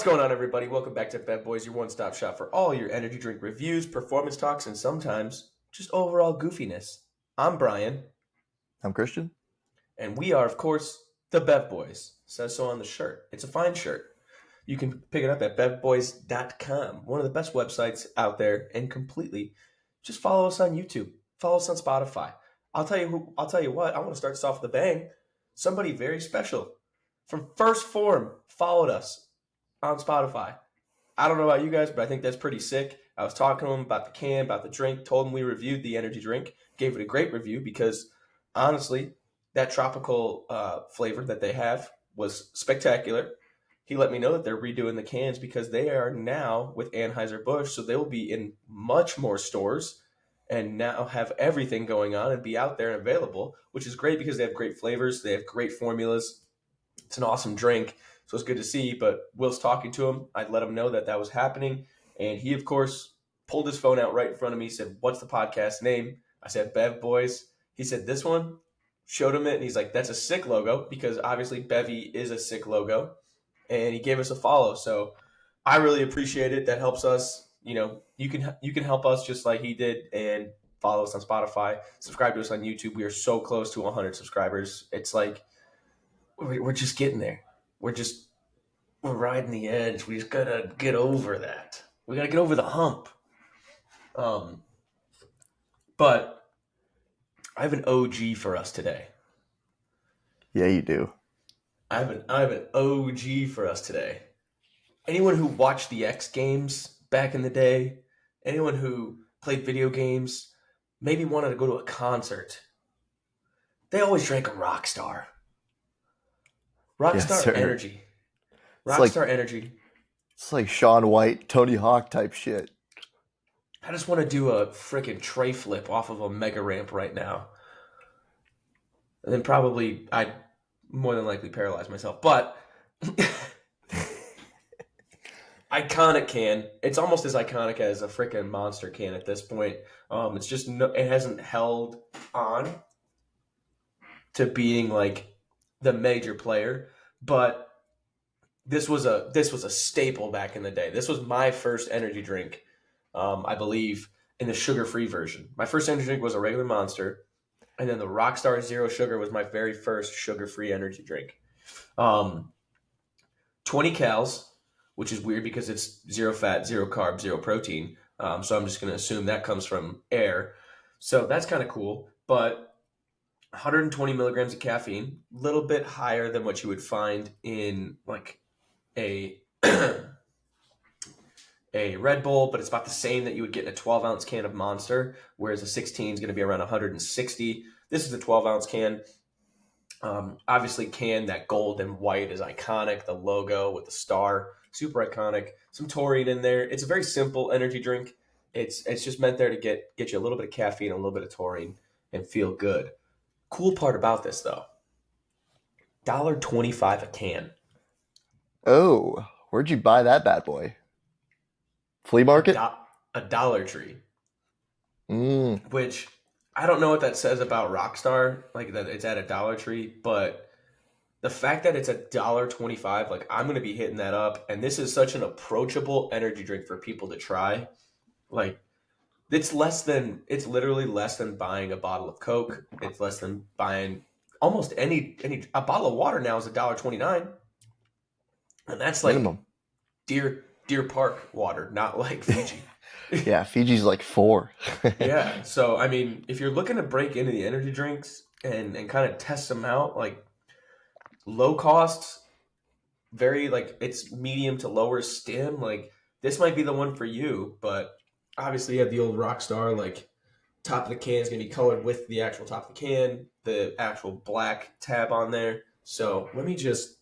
going on, everybody? Welcome back to Bev Bois, your one-stop shop for all your energy drink reviews, performance talks, and sometimes just overall goofiness. I'm Brian, I'm Christian. and we are, of course, the Bev Boys. Says so on the shirt. It's a fine shirt. You can pick it up at bevbois.com, one of the best websites out there, and completely just follow us on YouTube. Follow us on Spotify. I'll tell you what, I want to start this off with a bang. Somebody very special from First Form followed us on Spotify. I don't know about you guys, but I think that's pretty sick. I was talking to him about the can, about the drink, told him we reviewed the energy drink, gave it a great review because honestly, that tropical flavor that they have was spectacular. He let me know that they're redoing the cans because they are now with Anheuser-Busch, so they will be in much more stores and now have everything going on and be out there and available, which is great because they have great flavors, they have great formulas. It's an awesome drink, so it's good to see. But Will's talking to him. I let him know that that was happening, and he, of course, pulled his phone out right in front of me. Said, "What's the podcast name?" I said, "Bev Boys." He said, "This one." Showed him it, and he's like, "That's a sick logo," because obviously Bevy is a sick logo, and he gave us a follow. So I really appreciate it. That helps us. You can help us just like he did, and follow us on Spotify. Subscribe to us on YouTube. We are so close to 100 subscribers. It's like we're just getting there. We're riding the edge. We just gotta get over that. We gotta get over the hump. Um, but I have an OG for us today. Yeah, you do. I have an OG for us today. Anyone who watched the X Games back in the day, anyone who played video games, maybe wanted to go to a concert, they always drank a Rockstar. Yes, Rockstar sir. Energy. It's like Rockstar Energy. it's like Shaun White, Tony Hawk type shit. I just want to do a freaking tray flip off of a mega ramp right now. And then probably I'd more than likely paralyze myself. But iconic can. It's almost as iconic as a freaking Monster can at this point. It's just it hasn't held on to being like the major player, but this was a staple back in the day. This was my first energy drink, I believe, in the sugar-free version. My first energy drink was a regular Monster, and then the Rockstar Zero Sugar was my very first sugar-free energy drink. 20 cals, which is weird because it's zero fat, zero carb, zero protein. So I'm just going to assume that comes from air. So that's kind of cool. But 120 milligrams of caffeine, a little bit higher than what you would find in like a a Red Bull, but it's about the same that you would get in a 12-ounce can of Monster, whereas a 16 is going to be around 160. This is a 12-ounce can. Obviously, that gold and white is iconic. The logo with the star, super iconic. Some taurine in there. It's a very simple energy drink. It's just meant there to get you a little bit of caffeine, a little bit of taurine, and feel good. Cool part about this though, $1.25 a can. Oh, where'd you buy that bad boy? Flea market? A Dollar Tree, Mm. which I don't know what that says about Rockstar, like that it's at a Dollar Tree, but the fact that it's $1.25, like I'm gonna be hitting that up, and this is such an approachable energy drink for people to try. Like it's literally less than buying a bottle of Coke. It's less than buying almost any a bottle of water now is $1.29, and that's like Minimum. Deer Park water, not like Fiji. Yeah, Fiji's like 4. Yeah, so I mean, if you're looking to break into the energy drinks and kind of test them out, like low cost, very like it's medium to lower stim, like this might be the one for you. But obviously, you have the old Rockstar, like top of the can is gonna be colored with the actual top of the can, the actual black tab on there. So let me just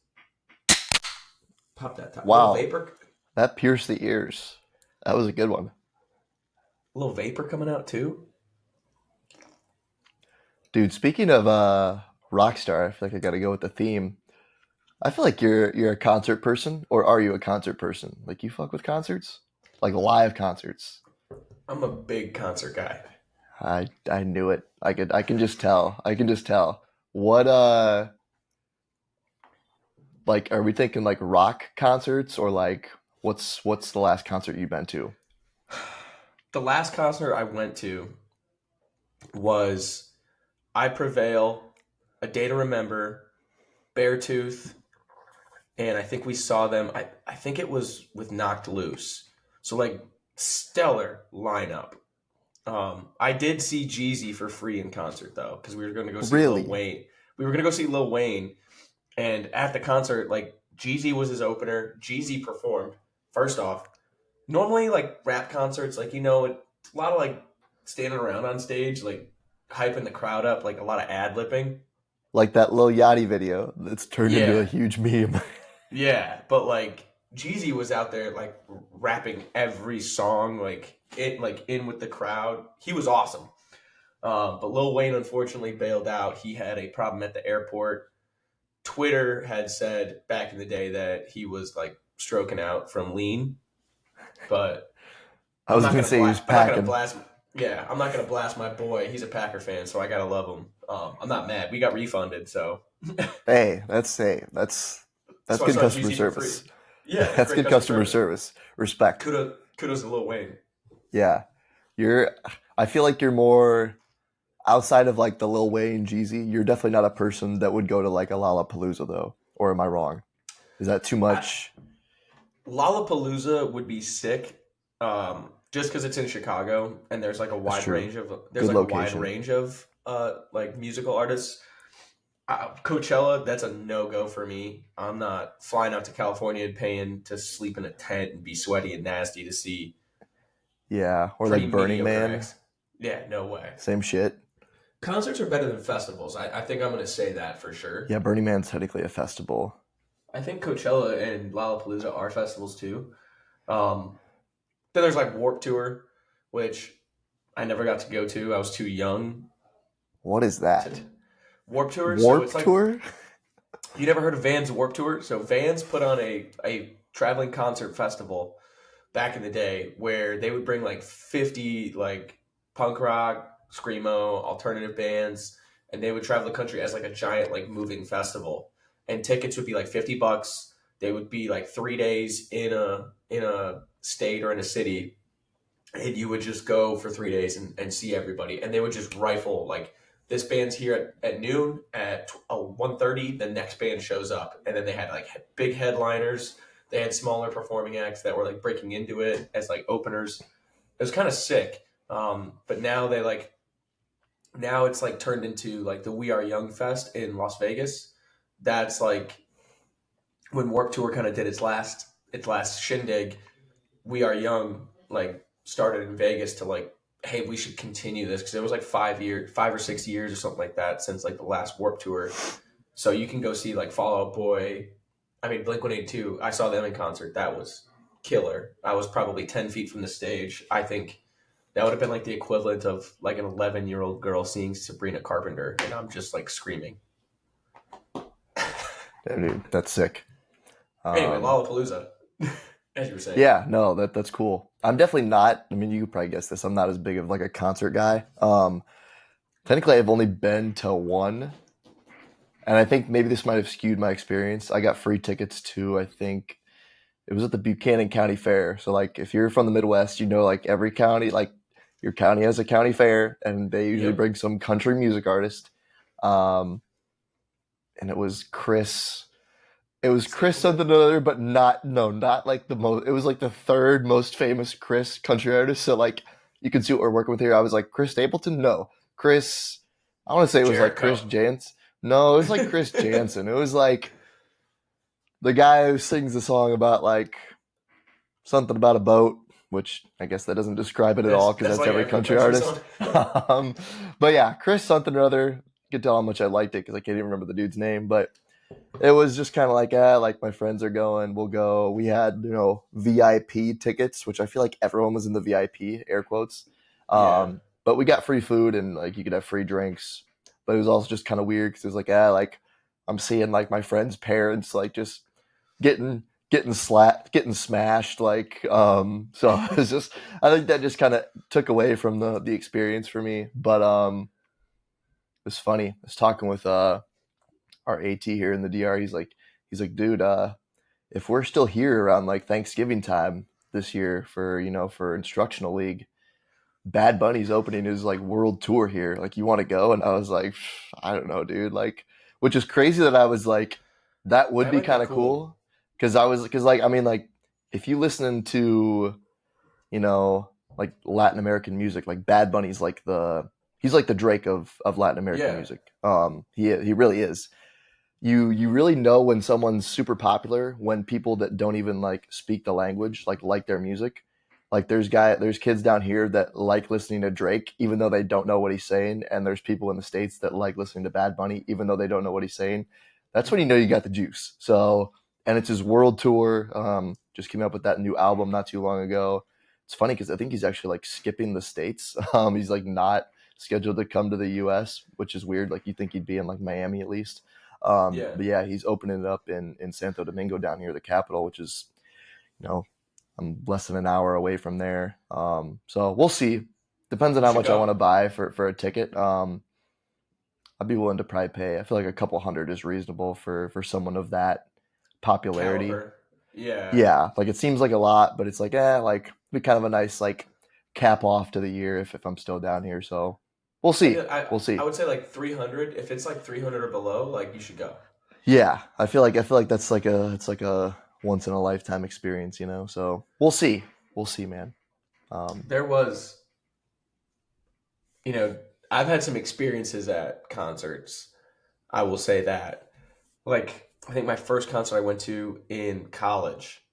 pop that top. Wow, that pierced the ears. That was a good one. A little vapor coming out too. Dude, speaking of Rockstar, I feel like I gotta go with the theme. I feel like you're a concert person, or are you a concert person? Like you fuck with concerts? Like live concerts. I'm a big concert guy. I knew it. I can just tell. What Like, are we thinking like rock concerts or like what's the last concert you've been to? The last concert I went to was I Prevail, A Day to Remember, Beartooth, and I think we saw them. I think it was with Knocked Loose. So like stellar lineup. I did see Jeezy for free in concert though, because we were going to go see Lil Really? Wayne. We were going to go see Lil Wayne, and at the concert, like Jeezy was his opener. Jeezy performed. First off, normally like rap concerts, like a lot of like standing around on stage, like hyping the crowd up, like a lot of ad lipping. Like that Lil Yachty video that's turned into a Yeah, huge meme. yeah, but like Jeezy was out there like rapping every song, like in with the crowd. He was awesome. But Lil Wayne unfortunately bailed out. He had a problem at the airport. Twitter had said back in the day that he was like stroking out from lean, but I was gonna say he was I'm not gonna packing. blast. Yeah, I'm not gonna blast my boy. He's a Packer fan, so I gotta love him. I'm not mad. We got refunded, so That's so I good saw customer GZ for free. service. Yeah, it's That's great good customer customer service. service. Respect. Kudos to Lil Wayne. Yeah. You're I feel like you're more outside of like the Lil Wayne Jeezy, you're definitely not a person that would go to like a Lollapalooza though. Or am I wrong? Is that too I, much? Lollapalooza would be sick, just because it's in Chicago and That's true. there's Good like a wide location. range of like musical artists. Coachella, that's a no go for me. I'm not flying out to California and paying to sleep in a tent and be sweaty and nasty to see Yeah. Or pretty like Burning mediocre Man. acts. Yeah, no way. Same shit. Concerts are better than festivals. I think I'm going to say that for sure. Yeah, Burning Man's technically a festival. I think Coachella and Lollapalooza are festivals too. Um, then there's like Warp Tour, which I never got to go to. I was too young What is to that? Warp Tour. So Warp it's like Tour? you never heard of Vans Warp Tour? So Vans put on a traveling concert festival back in the day where they would bring like 50 like punk rock, screamo, alternative bands, and they would travel the country as like a giant like moving festival. And tickets would be like $50. They would be like 3 days in a state or in a city, and you would just go for 3 days and see everybody. And they would just rifle like this band's here at noon at 1:30. The next band shows up, and then they had like big headliners. They had smaller performing acts that were like breaking into it as like openers. It was kind of sick. But now it's like turned into like the We Are Young Fest in Las Vegas. That's like when Warp Tour kind of did its last shindig. We Are Young like started in Vegas to like, hey, we should continue this because it was like 5 or 6 years or something like that since like the last Warp Tour. So you can go see like Fall Out Boy. I mean, Blink 182. I saw them in concert. That was killer. I was probably 10 feet from the stage. I think that would have been like the equivalent of like an 11-year-old girl seeing Sabrina Carpenter, and I'm just like screaming. Yeah, dude, that's sick. Anyway, Um, Lollapalooza, as you were saying. yeah, no, that's cool. I'm definitely not. I mean, you could probably guess this. I'm not as big of like a concert guy. Technically, I've only been to one, and I think maybe this might have skewed my experience. I got free tickets to, I think it was at the Buchanan County Fair. So, like, if you're from the Midwest, you know, like every county, like your county has a county fair, and they usually Yep. bring some country music artist. Um, and it was Chris. It was Chris Stapleton. something or other, but not like the most. It was like the third most famous Chris country artist. So like you can see what we're working with here. I was like Chris Stapleton, no, Chris. I want to say it was like Chris Jericho. Jansen. No, it was like Chris Jansen. It was like the guy who sings the song about like something about a boat, which I guess that doesn't describe it at all because That's that's like every every country country artist. song. um, but yeah, Chris something or other. You could tell how much I liked it because I can't even remember the dude's name, but it was just kind of like, like my friends are going, we'll go. We had, VIP tickets, which I feel like everyone was in the VIP, air quotes. Yeah. But we got free food and like you could have free drinks. But it was also just kind of weird because it was like, like I'm seeing like my friends' parents like just getting getting smashed. Like, so it was just, I think that just kind of took away from the experience for me. But it was funny. I was talking with our AT here in the DR. He's he's like, dude, if we're still here around like Thanksgiving time this year for for instructional league, Bad Bunny's opening his like world tour here. Like, you want to go? And I was like, I don't know, dude. Like, which is crazy that I was like, that would That be might be kind of cool. cool. Because like, I mean, like, if you listen to, you know, like Latin American music, like Bad Bunny's like he's like the Drake of Latin American Yeah. music. He really is. You really know when someone's super popular when people that don't even like speak the language like their music. Like, there's kids down here that like listening to Drake even though they don't know what he's saying, and there's people in the States that like listening to Bad Bunny even though they don't know what he's saying. That's when you know you got the juice. So, and it's his world tour. Just came up with that new album not too long ago. It's funny because I think he's actually like skipping the States. He's like not scheduled to come to the US, which is weird. Like, you think he'd be in like Miami at least. Yeah. But yeah, he's opening it up in Santo Domingo down here, the capital, which is, you know, I'm less than an hour away from there. So we'll see. Depends on You how should much I go. want to buy for a ticket. I'd be willing to probably pay. I feel like a couple hundred is reasonable for someone of that popularity. Caliber. Yeah. Yeah, like it seems like a lot, but it's like, like be kind of a nice like cap off to the year if I'm still down here. So we'll And see. I We'll I see. would say like 300. If it's like 300 or below, like you should go. Yeah, I feel like that's like a once in a lifetime experience, you know. So we'll see. We'll see, man. Um, There was, you know, I've had some experiences at concerts. I will say that. Like, I think my first concert I went to in college,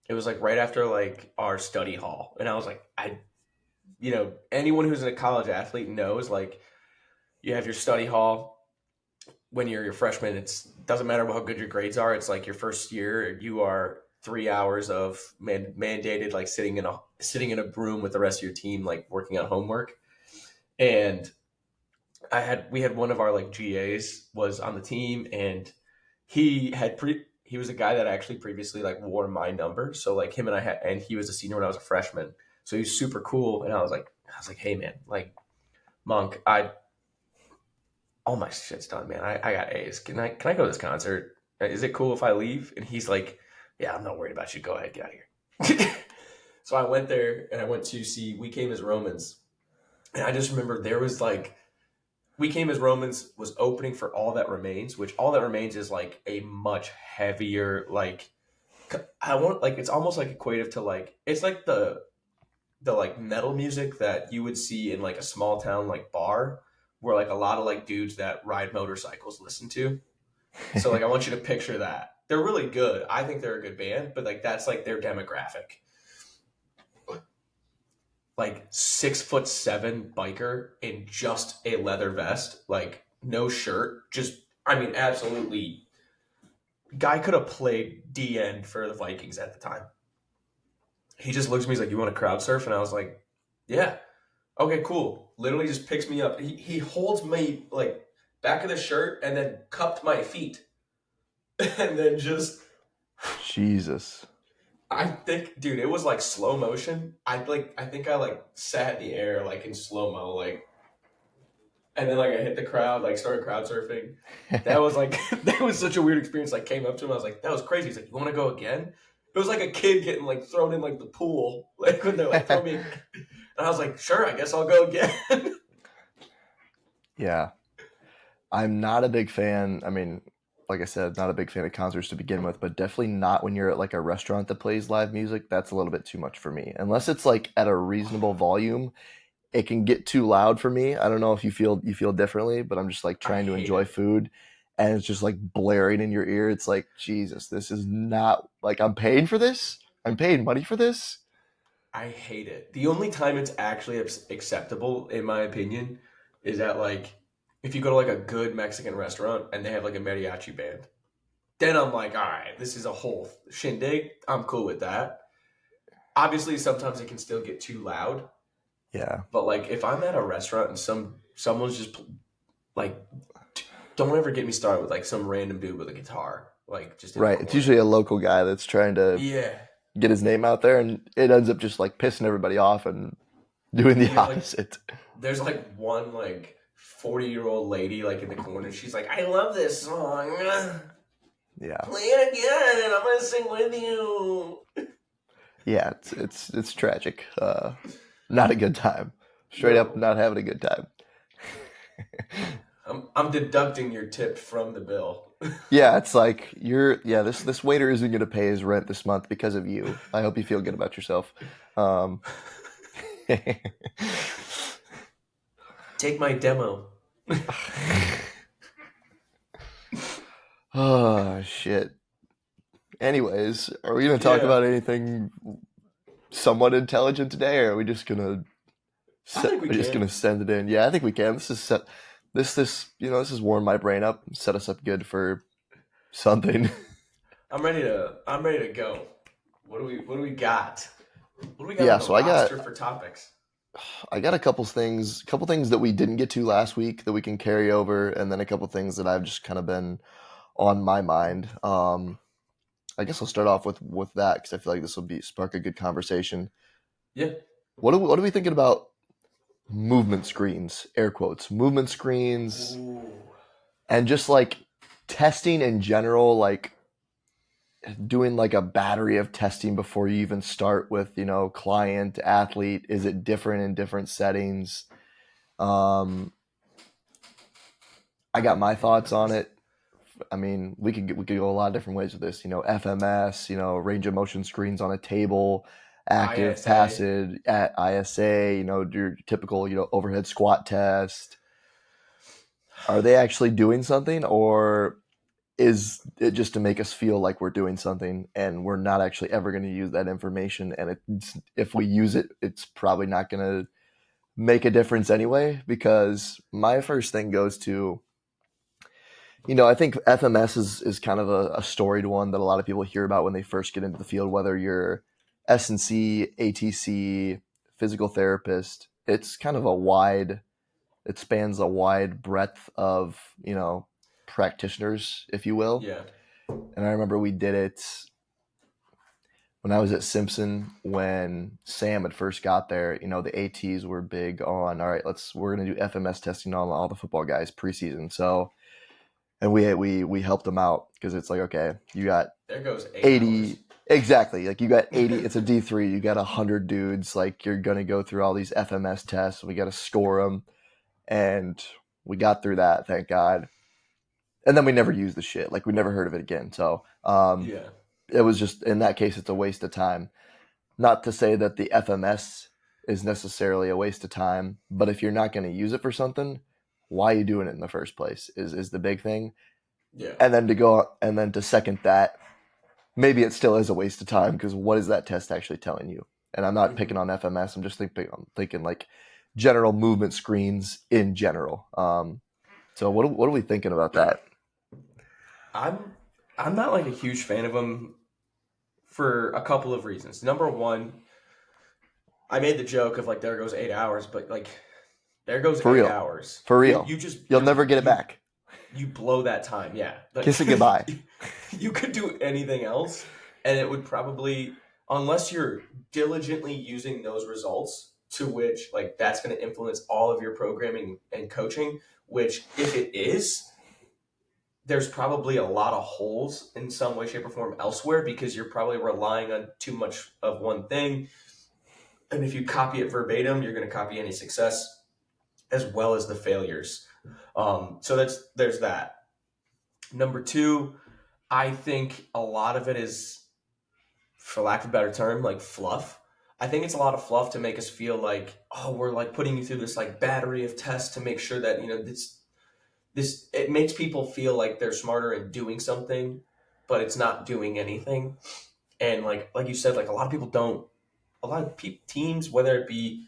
it was like right after like our study hall. And I was like, anyone who's a college athlete knows like you have your study hall when you're a freshman. It's doesn't matter how good your grades are. It's like your first year, you are 3 hours of mandated like sitting in a room with the rest of your team, like working on homework. And we had one of our like GAs was on the team, and he was a guy that actually previously like wore my number. So like him and and he was a senior when I was a freshman. So he's super cool. And I was like, hey man, like Monk, all my shit's done, man. I got A's. Can I go to this concert? Is it cool if I leave? And he's like, yeah, I'm not worried about you. Go ahead, get out of here. So I went there and I went to see We Came as Romans. And I just remember there was like We Came as Romans was opening for All That Remains, which All That Remains is like a much heavier, like I want like it's almost like equative to like it's like the like metal music that you would see in like a small town like bar where like a lot of like dudes that ride motorcycles listen to. So like I want you to picture that. They're really good. I think they're a good band, but like that's like their demographic. Like 6'7" biker in just a leather vest, like no shirt, just I mean, absolutely. Guy could have played D end for the Vikings at the time. He just looks at me, he's like, "You want to crowd surf?" And I was like, "Yeah, okay, cool." Literally just picks me up. He holds me like back of the shirt and then cupped my feet, and then just Jesus. I think, dude, it was like slow motion. I think I like sat in the air like in slow mo, like, and then like I hit the crowd, like started crowd surfing. That was like that was such a weird experience. Like came up to him, I was like, that was crazy. He's like, you want to go again? It was like a kid getting like thrown in like the pool, like when they're like throw me, and I was like, sure, I guess I'll go again. Yeah, I'm not a big fan. I mean, like I said, not a big fan of concerts to begin with, but definitely not when you're at like a restaurant that plays live music. That's a little bit too much for me. Unless it's like at a reasonable volume, it can get too loud for me. I don't know if you feel differently, but I'm just like I trying to hate enjoy it. food and it's just like blaring in your ear. It's like, Jesus, this is not like I'm paying for this. I'm paying money for this. I hate it. The only time it's actually acceptable, in my opinion, is at like if you go to like a good Mexican restaurant and they have like a mariachi band. Then I'm like, all right, this is a whole shindig. I'm cool with that. Obviously, sometimes it can still get too loud, Yeah. but like if I'm at a restaurant and someone's just like, don't ever get me started with like some random dude with a guitar, like just in the Right. It's corner. usually a local guy that's trying to Yeah, get his name out there and it ends up just like pissing everybody off and doing the you have like opposite. there's like one like 40-year-old lady like in the corner. She's like, I love this song. Yeah. Play it again. I'm gonna sing with you. Yeah, it's tragic. Not a good time. Straight up No, not having a good time. I'm deducting your tip from the bill. Yeah, it's like this waiter isn't gonna pay his rent this month because of you. I hope you feel good about yourself. Um, Take my demo. oh shit. Anyways, are we gonna talk Yeah, about anything somewhat intelligent today, or are we just gonna I think we we're just can. gonna send it in? Yeah, I think we can. This has warmed my brain up, set us up good for something. I'm ready to go. What do we got? What do we got on Yeah, the so I got roster for topics? I got couple things that we didn't get to last week that we can carry over, and then a couple things that I've just kind of been on my mind. I guess I'll start off with that because I feel like this will be spark a good conversation. Yeah. What are we thinking about movement screens? Air quotes, movement screens, Ooh. and just like testing in general, like doing like a battery of testing before you even start with client athlete. Is it different in different settings? Um, I I got can my think thoughts about on this. it. I mean, we could go a lot of different ways with this. FMS, range of motion screens on a table, active, ISA. passive, at ISA. Your typical overhead squat test. Are they actually doing something, or is it just to make us feel like we're doing something and we're not actually ever going to use that information? And if we use it, it's probably not going to make a difference anyway. Because my first thing goes to I think FMS is kind of a storied one that a lot of people hear about when they first get into the field, whether you're S&C, ATC, physical therapist. It's kind of it spans a wide breadth of, practitioners, if you will. Yeah. And I remember we did it when I was at Simpson when Sam had first got there. The ATs were big on, all right, we're going to do FMS testing on all the football guys preseason. So, and we helped them out because it's like, okay, you got There goes 8 hours. 80 exactly, like you got 80, it's a D3, you got 100 dudes, like you're gonna go through all these FMS tests, we got to score them, and we got through that, thank God. And then we never used the shit, like we never heard of it again. So Yeah. it was just, in that case, it's a waste of time. Not to say that the FMS is necessarily a waste of time, but if you're not going to use it for something, why are you doing it in the first place is the big thing. Yeah. And then to second that, maybe it still is a waste of time because what is that test actually telling you? And I'm not picking Hmm. on FMS. I'm thinking like general movement screens in general. So what are we thinking about that? I'm I'm not like a huge fan of them for a couple of reasons. Number one, I made the joke of like there goes 8 hours, but like there goes For eight real, hours. for You real. you just You'll never get it back. you blow that time. Yeah, like Kiss it goodbye. you could do anything else, and it would probably, unless you're diligently using those results, to which like that's going to influence all of your programming and coaching. Which, if it is, there's probably a lot of holes in some way, shape, or form elsewhere because you're probably relying on too much of one thing. And if you copy it verbatim, you're going to copy any success as well as the failures. So there's that. Number two, I think a lot of it is, for lack of a better term, like fluff. I think it's a lot of fluff to make us feel like, oh, we're like putting you through this like battery of tests to make sure that this it makes people feel like they're smarter in doing something, but it's not doing anything. And like you said, like a lot of people don't. A lot of teams, whether it be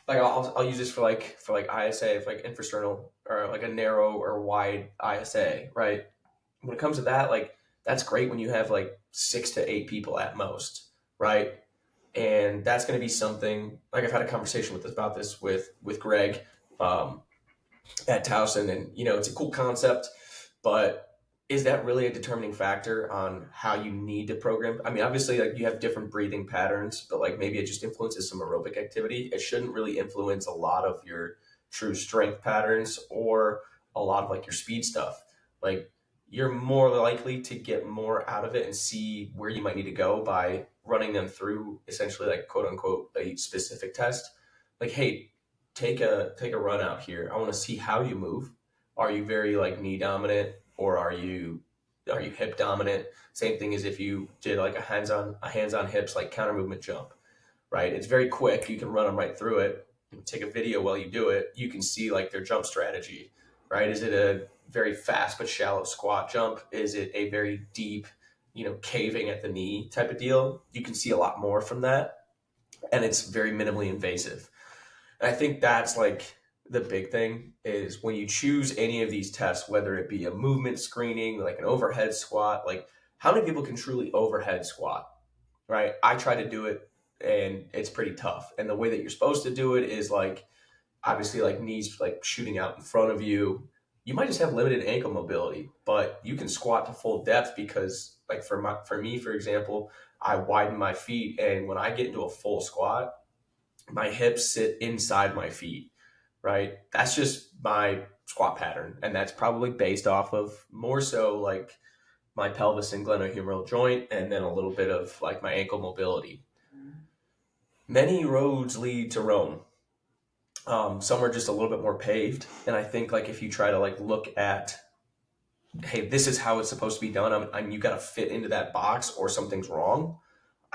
like I'll use this for like ISA, for like infrasternal or like a narrow or wide ISA, right? When it comes to that, like that's great when you have like 6 to 8 people at most, right? And that's going to be something like I've had a conversation about this with Greg um, at Towson, and it's a cool concept, but is that really a determining factor on how you need to program? I mean, obviously, like you have different breathing patterns, but like maybe it just influences some aerobic activity. It shouldn't really influence a lot of your true strength patterns or a lot of like your speed stuff. Like you're more likely to get more out of it and see where you might need to go by running them through essentially like quote unquote a specific test. Like, hey, take a run out here. I want to see how you move. Are you very like knee dominant, or are you hip dominant? Same thing as if you did like a hands on hips like counter movement jump, right? It's very quick. You can run them right through it. You can take a video while you do it. You can see like their jump strategy, right? Is it a very fast but shallow squat jump? Is it a very deep, caving at the knee type of deal? You can see a lot more from that, and it's very minimally invasive. And I think that's like the big thing is when you choose any of these tests, whether it be a movement screening, like an overhead squat, like how many people can truly overhead squat, right? I try to do it and it's pretty tough. And the way that you're supposed to do it is like obviously like knees like shooting out in front of you. You might just have limited ankle mobility, but you can squat to full depth because like for me, for example, I widen my feet, and when I get into a full squat, my hips sit inside my feet, right? That's just my squat pattern. And that's probably based off of more so like my pelvis and glenohumeral joint, and then a little bit of like my ankle mobility. Many roads lead to Rome. Some are just a little bit more paved. And I think like if you try to like look at, hey, this is how it's supposed to be done, you got to fit into that box or something's wrong.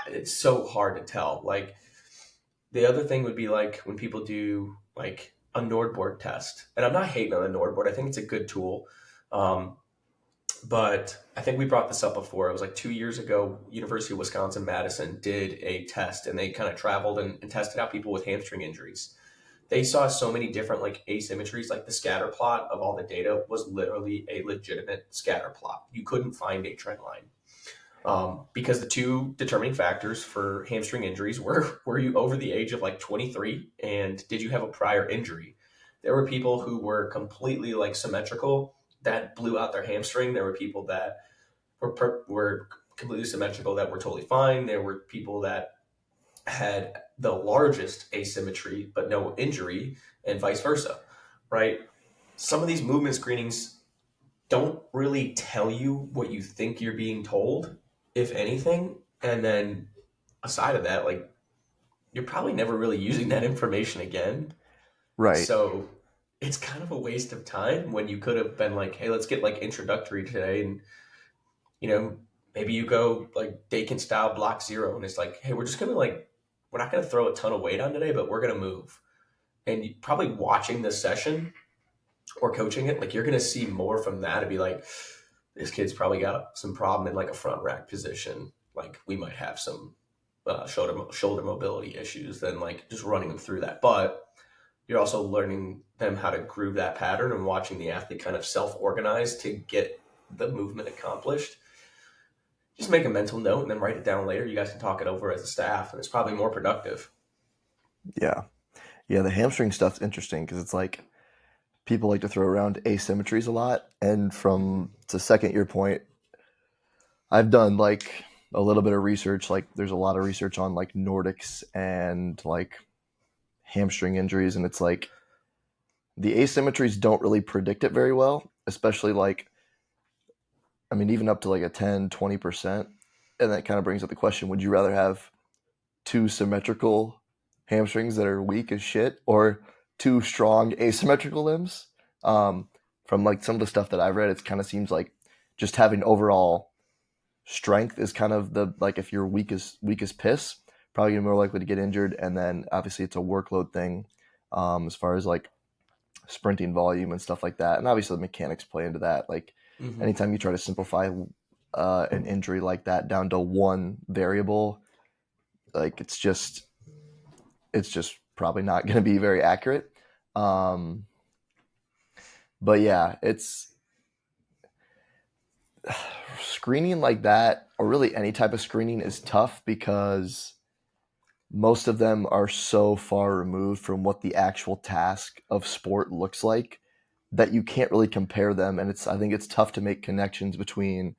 It's so hard to tell. Like the other thing would be like when people do like a Nordboard test, and I'm not hating on the Nordboard. I think it's a good tool. Um, but I think we brought this up before. It was like 2 years ago, University of Wisconsin Madison did a test, and they kind of traveled and tested out people with hamstring injuries. They saw so many different like asymmetries, like the scatter plot of all the data was literally a legitimate scatter plot. You couldn't find a trend line. Because the two determining factors for hamstring injuries were you over the age of like 23, and did you have a prior injury? There were people who were completely like symmetrical that blew out their hamstring. There were people that were completely symmetrical that were totally fine. There were people that had the largest asymmetry but no injury, and vice versa, right? Some of these movement screenings don't really tell you what you think you're being told, if anything. And then aside of that, like you're probably never really using that information again. Right. So it's kind of a waste of time when you could have been like, hey, let's get like introductory today. And, you know, maybe you go like Dakin style block zero. And it's like, hey, we're not going to throw a ton of weight on today, but we're going to move. And you, probably watching this session or coaching it, like you're going to see more from that to be like, this kid's probably got some problem in like a front rack position. Like we might have some shoulder mobility issues than like just running them through that. But you're also learning them how to groove that pattern and watching the athlete kind of self organize to get the movement accomplished. Just make a mental note and then write it down later. You guys can talk it over as a staff, and it's probably more productive. Yeah. Yeah. The hamstring stuff's interesting because it's like people like to throw around asymmetries a lot. And from to second your point, I've done like a little bit of research. Like there's a lot of research on like Nordics and like hamstring injuries. And it's like the asymmetries don't really predict it very well, especially like, I mean, even up to like a 10, 20%. And that kind of brings up the question, would you rather have two symmetrical hamstrings that are weak as shit or two strong asymmetrical limbs? From like some of the stuff that I've read, it kind of seems like just having overall strength is kind of the like if you're weak as piss, probably gonna be more likely to get injured. And then obviously it's a workload thing as far as like sprinting volume and stuff like that. And obviously the mechanics play into that. Like Mm-hmm. anytime you try to simplify an injury like that down to one variable, like it's just probably not going to be very accurate. Um, but yeah, it's screening like that, or really any type of screening, is tough because most of them are so far removed from what the actual task of sport looks like that you can't really compare them. And I think it's tough to make connections between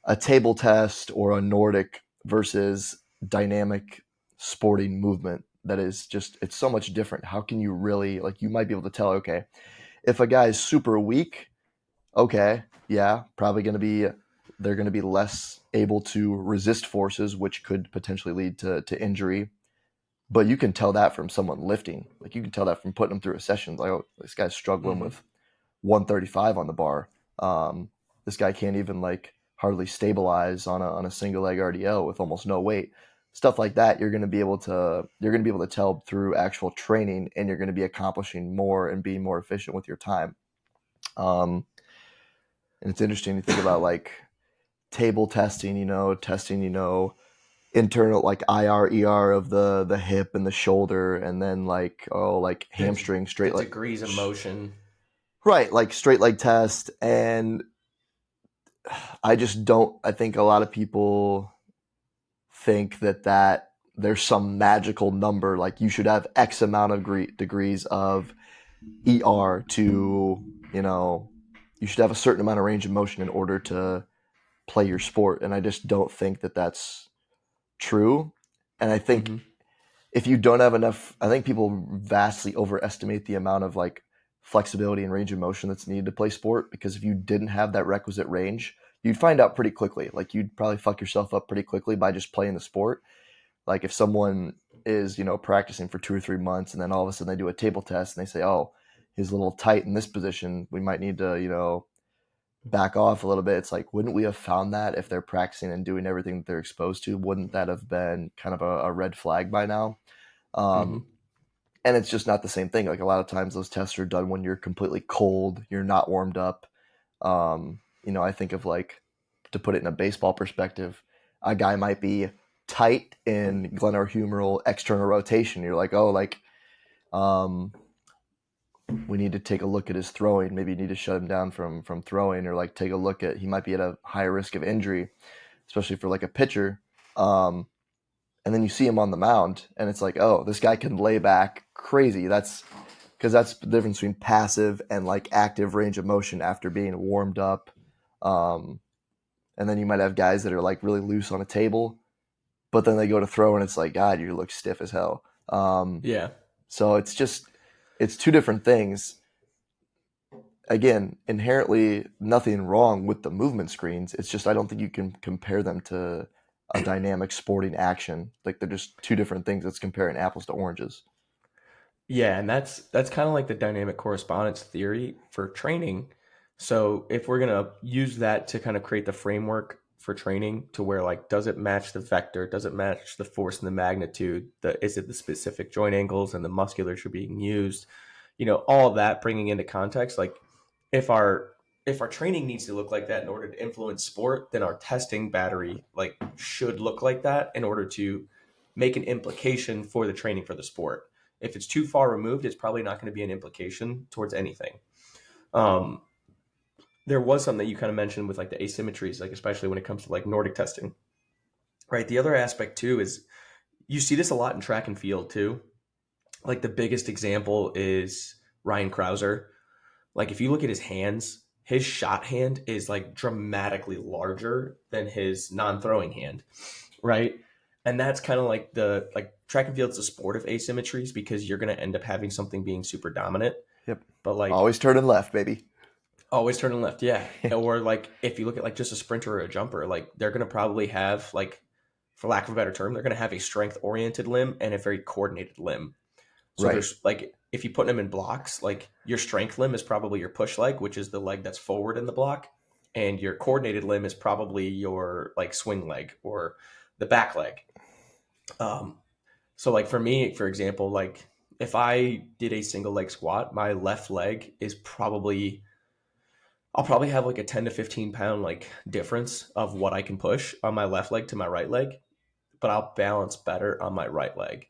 a table test or a Nordic versus dynamic sporting movement that is just, it's so much different. How can you really, like, you might be able to tell, okay, if a guy is super weak, Okay, yeah, probably going to be they're going to be less able to resist forces, which could potentially lead to injury. But you can tell that from someone lifting. Like you can tell that from putting them through a session. Like, oh, this guy's struggling Hmm. with 135 on the bar. This guy can't even like hardly stabilize on a single leg RDL with almost no weight. Stuff like that, you're gonna be able to tell through actual training, and you're gonna be accomplishing more and being more efficient with your time. Um, and it's interesting to think about like table testing, testing, internal like IR, ER of the hip and the shoulder, and then like like The hamstring the straight leg, degrees of motion. right, like straight leg test. And I just don't. I think a lot of people think that there's some magical number, like you should have X amount of degrees of ER to, you know, you should have a certain amount of range of motion in order to play your sport. And I just don't think that that's true. And I think Hmm. if you don't have enough, I think people vastly overestimate the amount of like flexibility and range of motion that's needed to play sport. Because if you didn't have that requisite range, you'd find out pretty quickly. Like you'd probably fuck yourself up pretty quickly by just playing the sport. Like if someone is, practicing for 2 or 3 months and then all of a sudden they do a table test and they say, oh, he's a little tight in this position. We might need to, back off a little bit. It's like, wouldn't we have found that if they're practicing and doing everything that they're exposed to? Wouldn't that have been kind of a red flag by now? Um, Hmm. and it's just not the same thing. Like a lot of times those tests are done when you're completely cold, you're not warmed up. I think of like, to put it in a baseball perspective, a guy might be tight in glenohumeral external rotation. You're like, oh, like, um, we need to take a look at his throwing. Maybe you need to shut him down from throwing, or like take a look at, he might be at a higher risk of injury, especially for like a pitcher. Um, and then you see him on the mound, and it's like, oh, this guy can lay back crazy. That's because that's the difference between passive and like active range of motion after being warmed up. Um, and then you might have guys that are like really loose on a table, but then they go to throw, and it's like, God, you look stiff as hell. Yeah. So it's two different things. Again, inherently nothing wrong with the movement screens. It's just I don't think you can compare them to a dynamic sporting action. Like they're just two different things. It's comparing apples to oranges. Yeah, and that's kind of like the dynamic correspondence theory for training. So if we're gonna use that to kind of create the framework for training to where like does it match the vector, does it match the force and the magnitude, is it the specific joint angles and the musculature being used, all of that bringing into context, like if our if our training needs to look like that in order to influence sport, then our testing battery like should look like that in order to make an implication for the training for the sport. If it's too far removed, it's probably not going to be an implication towards anything. Um, there was something that you kind of mentioned with like the asymmetries, like especially when it comes to like Nordic testing, right? The other aspect too is you see this a lot in track and field too. Like the biggest example is Ryan Krauser. Like if you look at his hands, his shot hand is like dramatically larger than his non-throwing hand, right? And that's kind of like the like track and field's a sport of asymmetries because you're going to end up having something being super dominant, Yep. but like Always turning left, baby. always turning left, yeah. Or like if you look at like just a sprinter or a jumper, like they're going to probably have like, for lack of a better term, they're going to have a strength oriented limb and a very coordinated limb. So Right. there's like if you put them in blocks, like your strength limb is probably your push leg, which is the leg that's forward in the block, and your coordinated limb is probably your like swing leg or the back leg. Um, so like for me, for example, like if I did a single leg squat, my left leg is probably I'll probably have like a 10 to 15 pound like difference of what I can push on my left leg to my right leg, but I'll balance better on my right leg.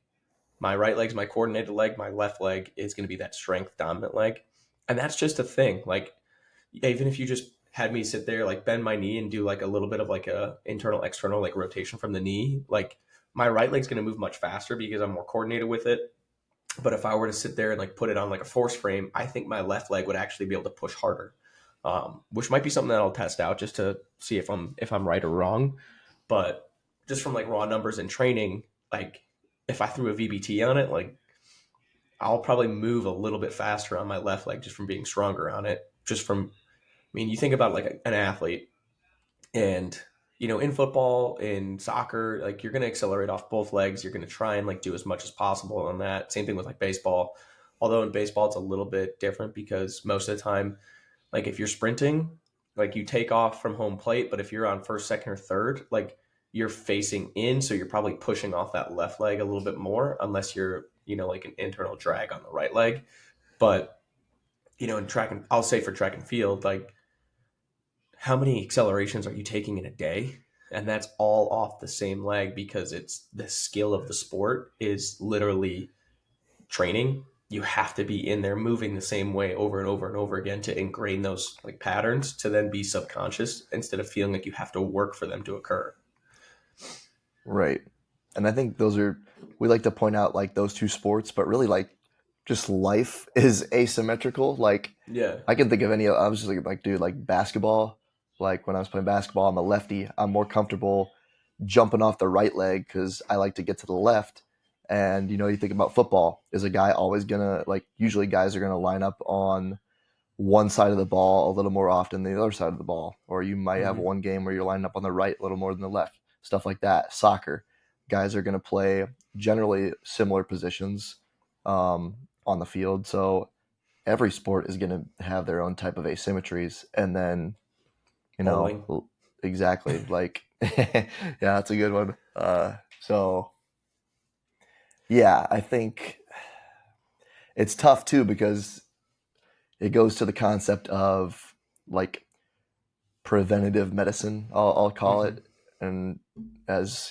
My right leg's my coordinated leg. My left leg is going to be that strength dominant leg. And that's just a thing. Like, even if you just had me sit there, like bend my knee and do like a little bit of like a internal, external, like rotation from the knee, like my right leg's going to move much faster because I'm more coordinated with it. But if I were to sit there and like put it on like a force frame, I think my left leg would actually be able to push harder, which might be something that I'll test out just to see if I'm right or wrong. But just from like raw numbers and training, like if I threw a VBT on it, like I'll probably move a little bit faster on my left leg just from being stronger on it, just from mean, you think about like an athlete, and in football, in soccer, like you're going to accelerate off both legs. You're going to try and like do as much as possible on that. Same thing with like baseball. Although in baseball it's a little bit different because most of the time, like if you're sprinting, like you take off from home plate, but if you're on first, second, or third, like you're facing in, so you're probably pushing off that left leg a little bit more, unless you're like an internal drag on the right leg. But in track and I'll say for track and field, like how many accelerations are you taking in a day? And that's all off the same leg because it's the skill of the sport is literally training. You have to be in there moving the same way over and over and over again to ingrain those like patterns to then be subconscious instead of feeling like you have to work for them to occur. Right. And I think those are, we like to point out like those two sports, but really like just life is asymmetrical. Like Yeah. I can think of any, I was just like, dude, like basketball, like when I was playing basketball, I'm a lefty. I'm more comfortable jumping off the right leg because I like to get to the left. And, you think about football. Is a guy always going to, like, usually guys are going to line up on one side of the ball a little more often than the other side of the ball. Or you might have Mm-hmm. one game where you're lining up on the right a little more than the left. Stuff like that. Soccer. Guys are going to play generally similar positions on the field. So every sport is going to have their own type of asymmetries. And then, you Bowling. know, exactly. Like, yeah, that's a good one. So, yeah, I think it's tough too because it goes to the concept of like preventative medicine, I'll call Mm-hmm. it. And as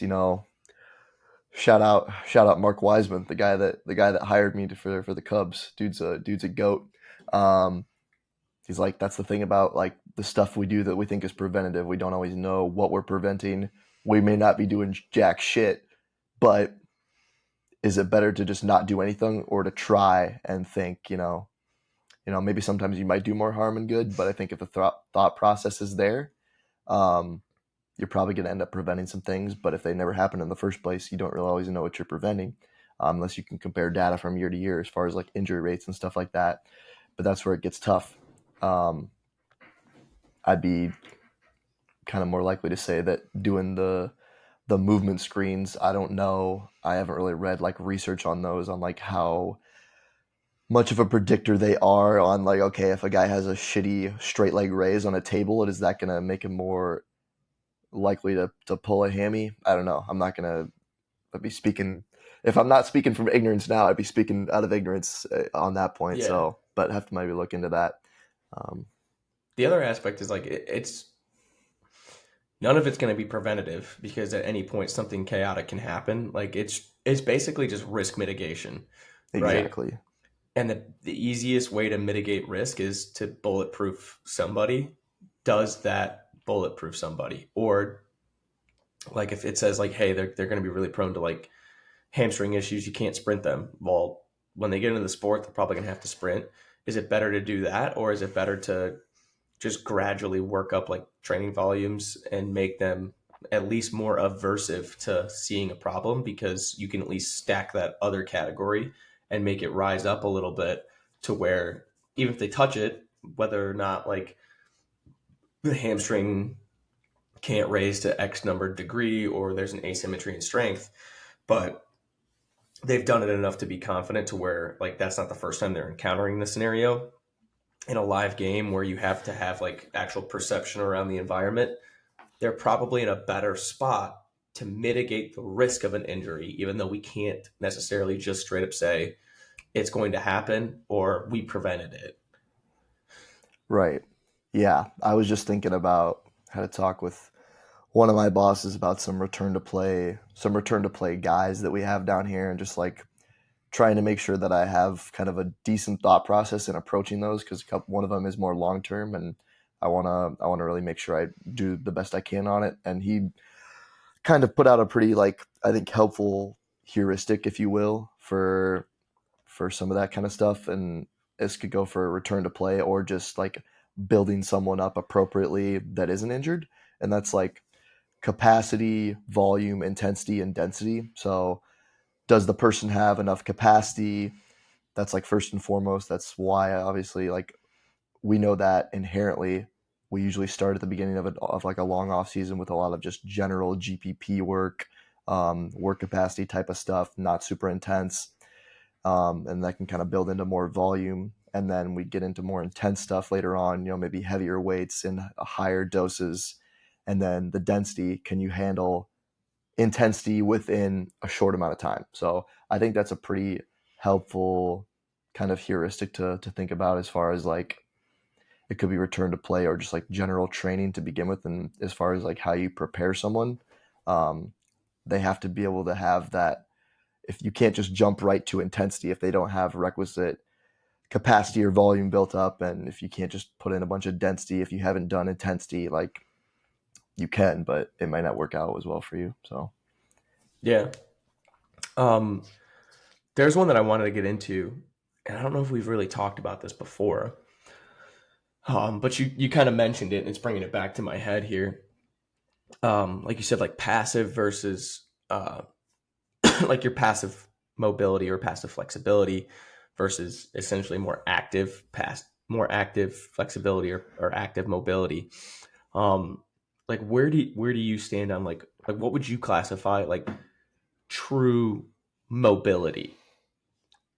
shout out Mark Wiseman, the guy that hired me for the Cubs. Dude's a goat. Um, he's like, that's the thing about like the stuff we do that we think is preventative. We don't always know what we're preventing. We may not be doing jack shit, but is it better to just not do anything or to try and think, maybe sometimes you might do more harm than good, but I think if the thought process is there, um, you're probably going to end up preventing some things. But if they never happened in the first place, you don't really always know what you're preventing, unless you can compare data from year to year as far as like injury rates and stuff like that. But that's where it gets tough. Um, I'd be kind of more likely to say that doing the movement screens, I don't know. I haven't really read like research on those on like how much of a predictor they are on like, okay, if a guy has a shitty straight leg raise on a table, is that going to make him more likely to pull a hammy? I don't know. I'm not going to be speaking, if I'm not speaking from ignorance now, I'd be speaking out of ignorance on that point. Yeah. So, but have to maybe look into that. Um, The other aspect is like it's none of it's going to be preventative because at any point something chaotic can happen. Like it's basically just risk mitigation, right? exactly. And the easiest way to mitigate risk is to bulletproof somebody. Does that bulletproof somebody? Or like if it says like, hey, they're going to be really prone to like hamstring issues, you can't sprint them. Well, when they get into the sport, they're probably going to have to sprint. Is it better to do that, or is it better to just gradually work up like training volumes and make them at least more aversive to seeing a problem because you can at least stack that other category and make it rise up a little bit to where even if they touch it, whether or not like the hamstring can't raise to X numbered degree or there's an asymmetry in strength, but they've done it enough to be confident to where like that's not the first time they're encountering the scenario in a live game where you have to have like actual perception around the environment. They're probably in a better spot to mitigate the risk of an injury, even though we can't necessarily just straight up say it's going to happen or we prevented it. Right. Yeah. I was just thinking about how to talk with one of my bosses about some return to play guys that we have down here and just like trying to make sure that I have kind of a decent thought process in approaching those because one of them is more long term and I want to really make sure I do the best I can on it. And he kind of put out a pretty like I think helpful heuristic, if you will, for some of that kind of stuff. And this could go for a return to play or just like building someone up appropriately that isn't injured. And that's like capacity, volume, intensity, and density. So does the person have enough capacity? That's like first and foremost. That's why obviously like we know that inherently we usually start at the beginning of like a long off season with a lot of just general GPP work, work capacity type of stuff, not super intense, and that can kind of build into more volume. And then we get into more intense stuff later on, maybe heavier weights and higher doses. And then the density, can you handle intensity within a short amount of time? So I think that's a pretty helpful kind of heuristic to think about as far as like it could be return to play or just like general training to begin with. And as far as like how you prepare someone, um, they have to be able to have that. If you can't just jump right to intensity, if they don't have requisite capacity or volume built up, and if you can't just put in a bunch of density, if you haven't done intensity, like you can, but it might not work out as well for you. So Yeah. Um, there's one that I wanted to get into, and I don't know if we've really talked about this before. But you kind of mentioned it, and it's bringing it back to my head here. Like you said, like passive versus like your passive mobility or passive flexibility versus essentially more active flexibility or active mobility. Like where do you stand on like what would you classify like true mobility?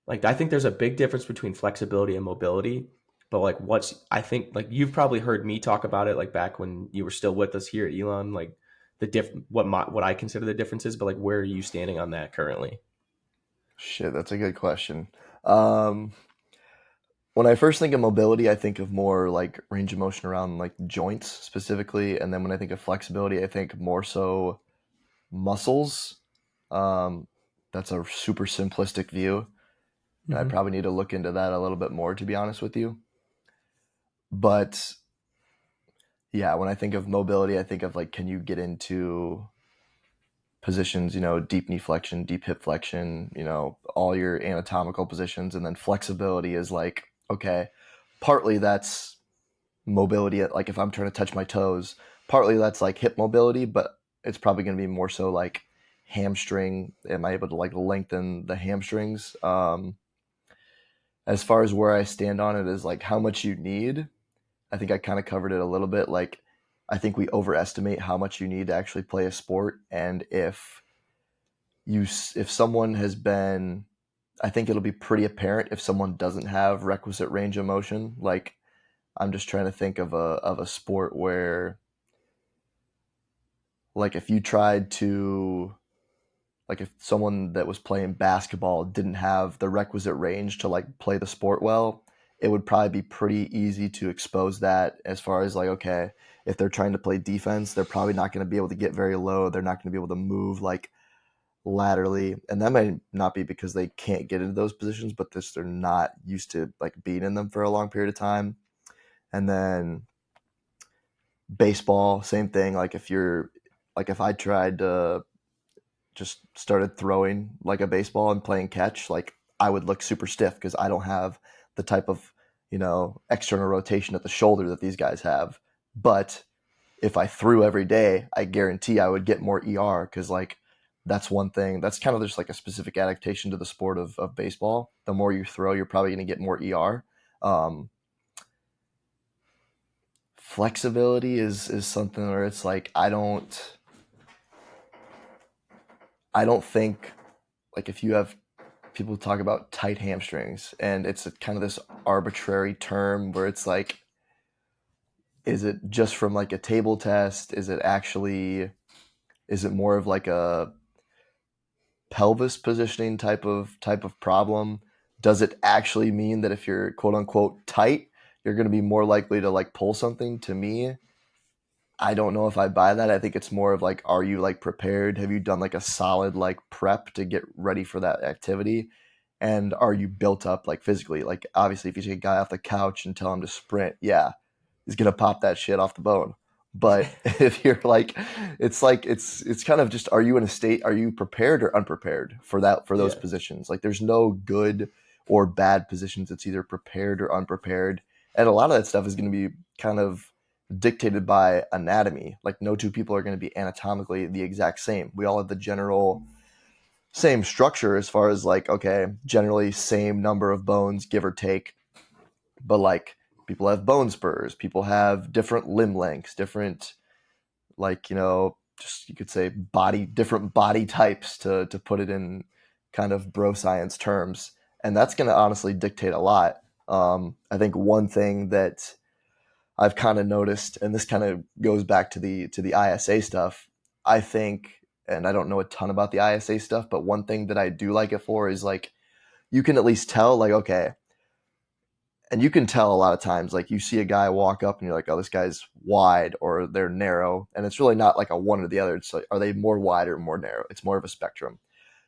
Like I think there's a big difference between flexibility and mobility, but like what's I think like you've probably heard me talk about it like back when you were still with us here at Elon, like what I consider the differences, but like where are you standing on that currently? shit, that's a good question. Um, when I first think of mobility, I think of more like range of motion around like joints specifically, and then when I think of flexibility, I think more so muscles. Um, that's a super simplistic view. I Mm-hmm. probably need to look into that a little bit more, to be honest with you. But yeah, when I think of mobility, I think of like, can you get into positions, deep knee flexion, deep hip flexion, all your anatomical positions. And then flexibility is like, okay, partly that's mobility. Like if I'm trying to touch my toes, partly that's like hip mobility, but it's probably going to be more so like hamstring. Am I able to like lengthen the hamstrings? As far as where I stand on it is like how much you need. I think I kind of covered it a little bit. Like, I think we overestimate how much you need to actually play a sport. And if someone has been, I think it'll be pretty apparent if someone doesn't have requisite range of motion. Like, I'm just trying to think of a sport where, like, if you tried to, like, if someone that was playing basketball didn't have the requisite range to like play the sport well, it would probably be pretty easy to expose that as far as like, okay, if they're trying to play defense, they're probably not going to be able to get very low. They're not going to be able to move like laterally, and that might not be because they can't get into those positions, but just they're not used to like being in them for a long period of time. And then baseball, same thing. Like if I tried to just started throwing like a baseball and playing catch, like I would look super stiff because I don't have the type of external rotation at the shoulder that these guys have. But if I threw every day, I guarantee I would get more ER because like that's one thing. That's kind of just like a specific adaptation to the sport of baseball. The more you throw, you're probably going to get more ER. Um, Flexibility is something where it's like I don't think like if you have people talk about tight hamstrings and it's kind of this arbitrary term where it's like is it just from like a table test, is it more of like a pelvis positioning type of problem? Does it actually mean that if you're quote unquote tight, you're going to be more likely to like pull something? To me, I don't know if I buy that. I think it's more of like, are you like prepared? Have you done like a solid like prep to get ready for that activity? And are you built up like physically? Like obviously, if you take a guy off the couch and tell him to sprint, yeah, he's gonna pop that shit off the bone. But if you're like it's kind of just, are you in a state? Are you prepared or unprepared for those Yeah. positions? Like there's no good or bad positions. It's either prepared or unprepared, and a lot of that stuff is going to be kind of dictated by anatomy. Like no two people are going to be anatomically the exact same. We all have the general same structure as far as like, okay, generally same number of bones, give or take. But like people have bone spurs, people have different limb lengths, different, like, just, you could say, different body types, to put it in kind of bro science terms. And that's going to honestly dictate a lot. I think one thing that I've kind of noticed, and this kind of goes back to the ISA stuff, I think, and I don't know a ton about the ISA stuff, but one thing that I do like it for is, like, you can at least tell, like, okay, and you can tell a lot of times, like, you see a guy walk up and you're like, oh, this guy's wide or they're narrow, and it's really not like a one or the other. It's like, are they more wide or more narrow? It's more of a spectrum.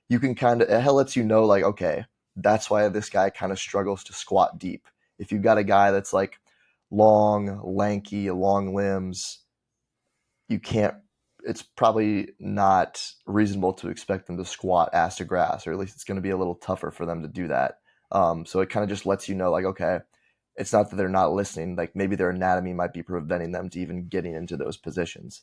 You can kind of, it lets you know, like, okay, that's why this guy kind of struggles to squat deep. If you've got a guy that's like long, lanky, long limbs, you can't, it's probably not reasonable to expect them to squat ass to grass, or at least it's going to be a little tougher for them to do that. So it kind of just lets you know, like, okay, it's not that they're not listening. Like, maybe their anatomy might be preventing them to even getting into those positions.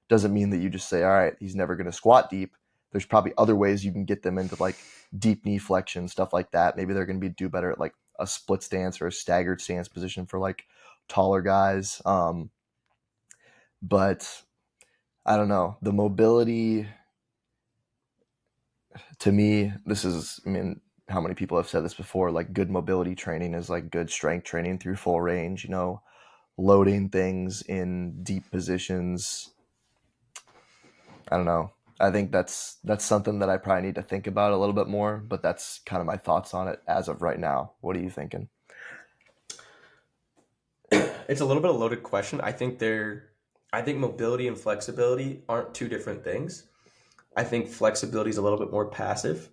Doesn't mean that you just say, all right, he's never going to squat deep. There's probably other ways you can get them into, like, deep knee flexion, stuff like that. Maybe they're going to do better at, like, a split stance or a staggered stance position for, like, taller guys. But I don't know. The mobility, to me, this is, I mean, how many people have said this before? Like, good mobility training is like good strength training through full range, loading things in deep positions. I don't know. I think that's something that I probably need to think about a little bit more, but that's kind of my thoughts on it as of right now. What are you thinking? It's a little bit of a loaded question. I think mobility and flexibility aren't two different things. I think flexibility is a little bit more passive.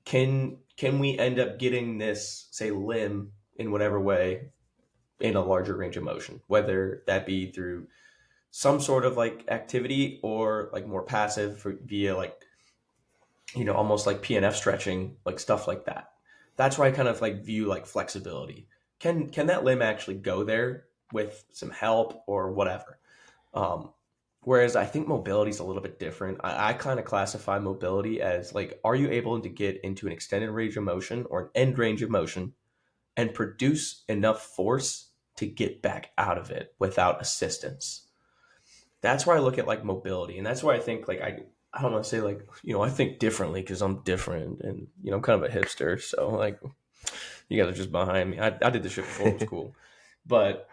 Can we end up getting this, say, limb in whatever way in a larger range of motion, whether that be through some sort of like activity or like more passive via like, almost like PNF stretching, like stuff like that. That's why I kind of like view like flexibility. Can that limb actually go there with some help or whatever? Um, Whereas I think mobility is a little bit different. I kind of classify mobility as like, are you able to get into an extended range of motion or an end range of motion and produce enough force to get back out of it without assistance? That's where I look at like mobility, and that's why I think like I don't want to say like I think differently because I'm different, and I'm kind of a hipster, so like you guys are just behind me. I did this shit before it was cool, but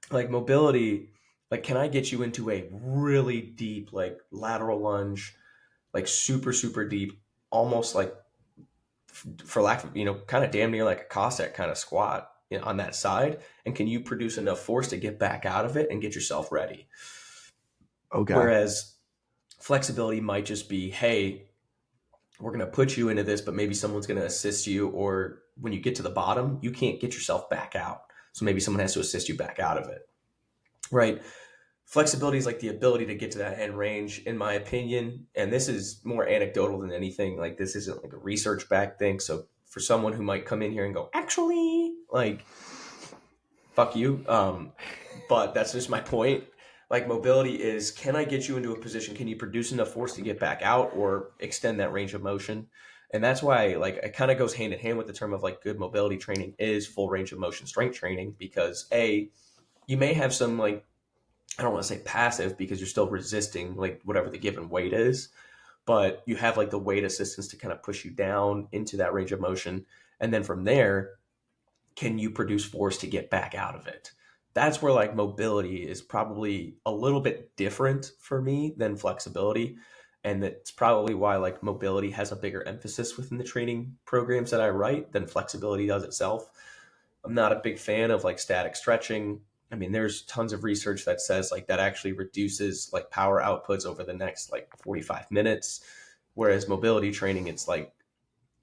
like mobility, like can I get you into a really deep like lateral lunge, like super deep, almost like for lack of kind of damn near like a Cossack kind of squat on that side, and can you produce enough force to get back out of it and get yourself ready? Okay. Whereas flexibility might just be, hey, we're going to put you into this, but maybe someone's going to assist you, or when you get to the bottom, you can't get yourself back out. So maybe someone has to assist you back out of it, right? Flexibility is like the ability to get to that end range, in my opinion. And this is more anecdotal than anything. Like, this isn't like a research backed thing. So for someone who might come in here and go, actually, like, fuck you. But that's just my point. Like, mobility is, can I get you into a position? Can you produce enough force to get back out or extend that range of motion? And that's why, like, it kind of goes hand in hand with the term of like good mobility training is full range of motion strength training, because you may have some like, I don't want to say passive because you're still resisting like whatever the given weight is, but you have like the weight assistance to kind of push you down into that range of motion. And then from there, can you produce force to get back out of it? That's where like mobility is probably a little bit different for me than flexibility. And that's probably why like mobility has a bigger emphasis within the training programs that I write than flexibility does itself. I'm not a big fan of like static stretching. I mean, there's tons of research that says like that actually reduces like power outputs over the next like 45 minutes. Whereas mobility training, it's like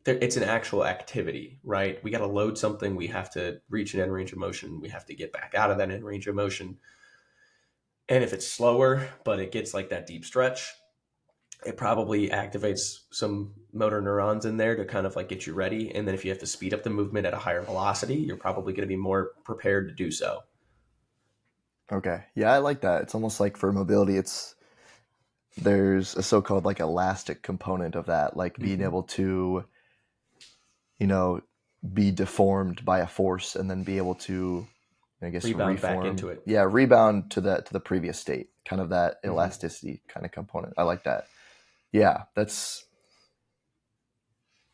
it's an actual activity, right? We got to load something. We have to reach an end range of motion. We have to get back out of that end range of motion. And if it's slower, but it gets like that deep stretch, it probably activates some motor neurons in there to kind of like get you ready. And then if you have to speed up the movement at a higher velocity, you're probably going to be more prepared to do so. Okay. Yeah, I like that. It's almost like for mobility, there's a so-called like elastic component of that, like being Mm-hmm. able to, you know, be deformed by a force and then be able to I guess Rebound back reform. into it. Yeah, rebound to the previous state. Kind of that Hmm. elasticity kind of component. I like that. Yeah, that's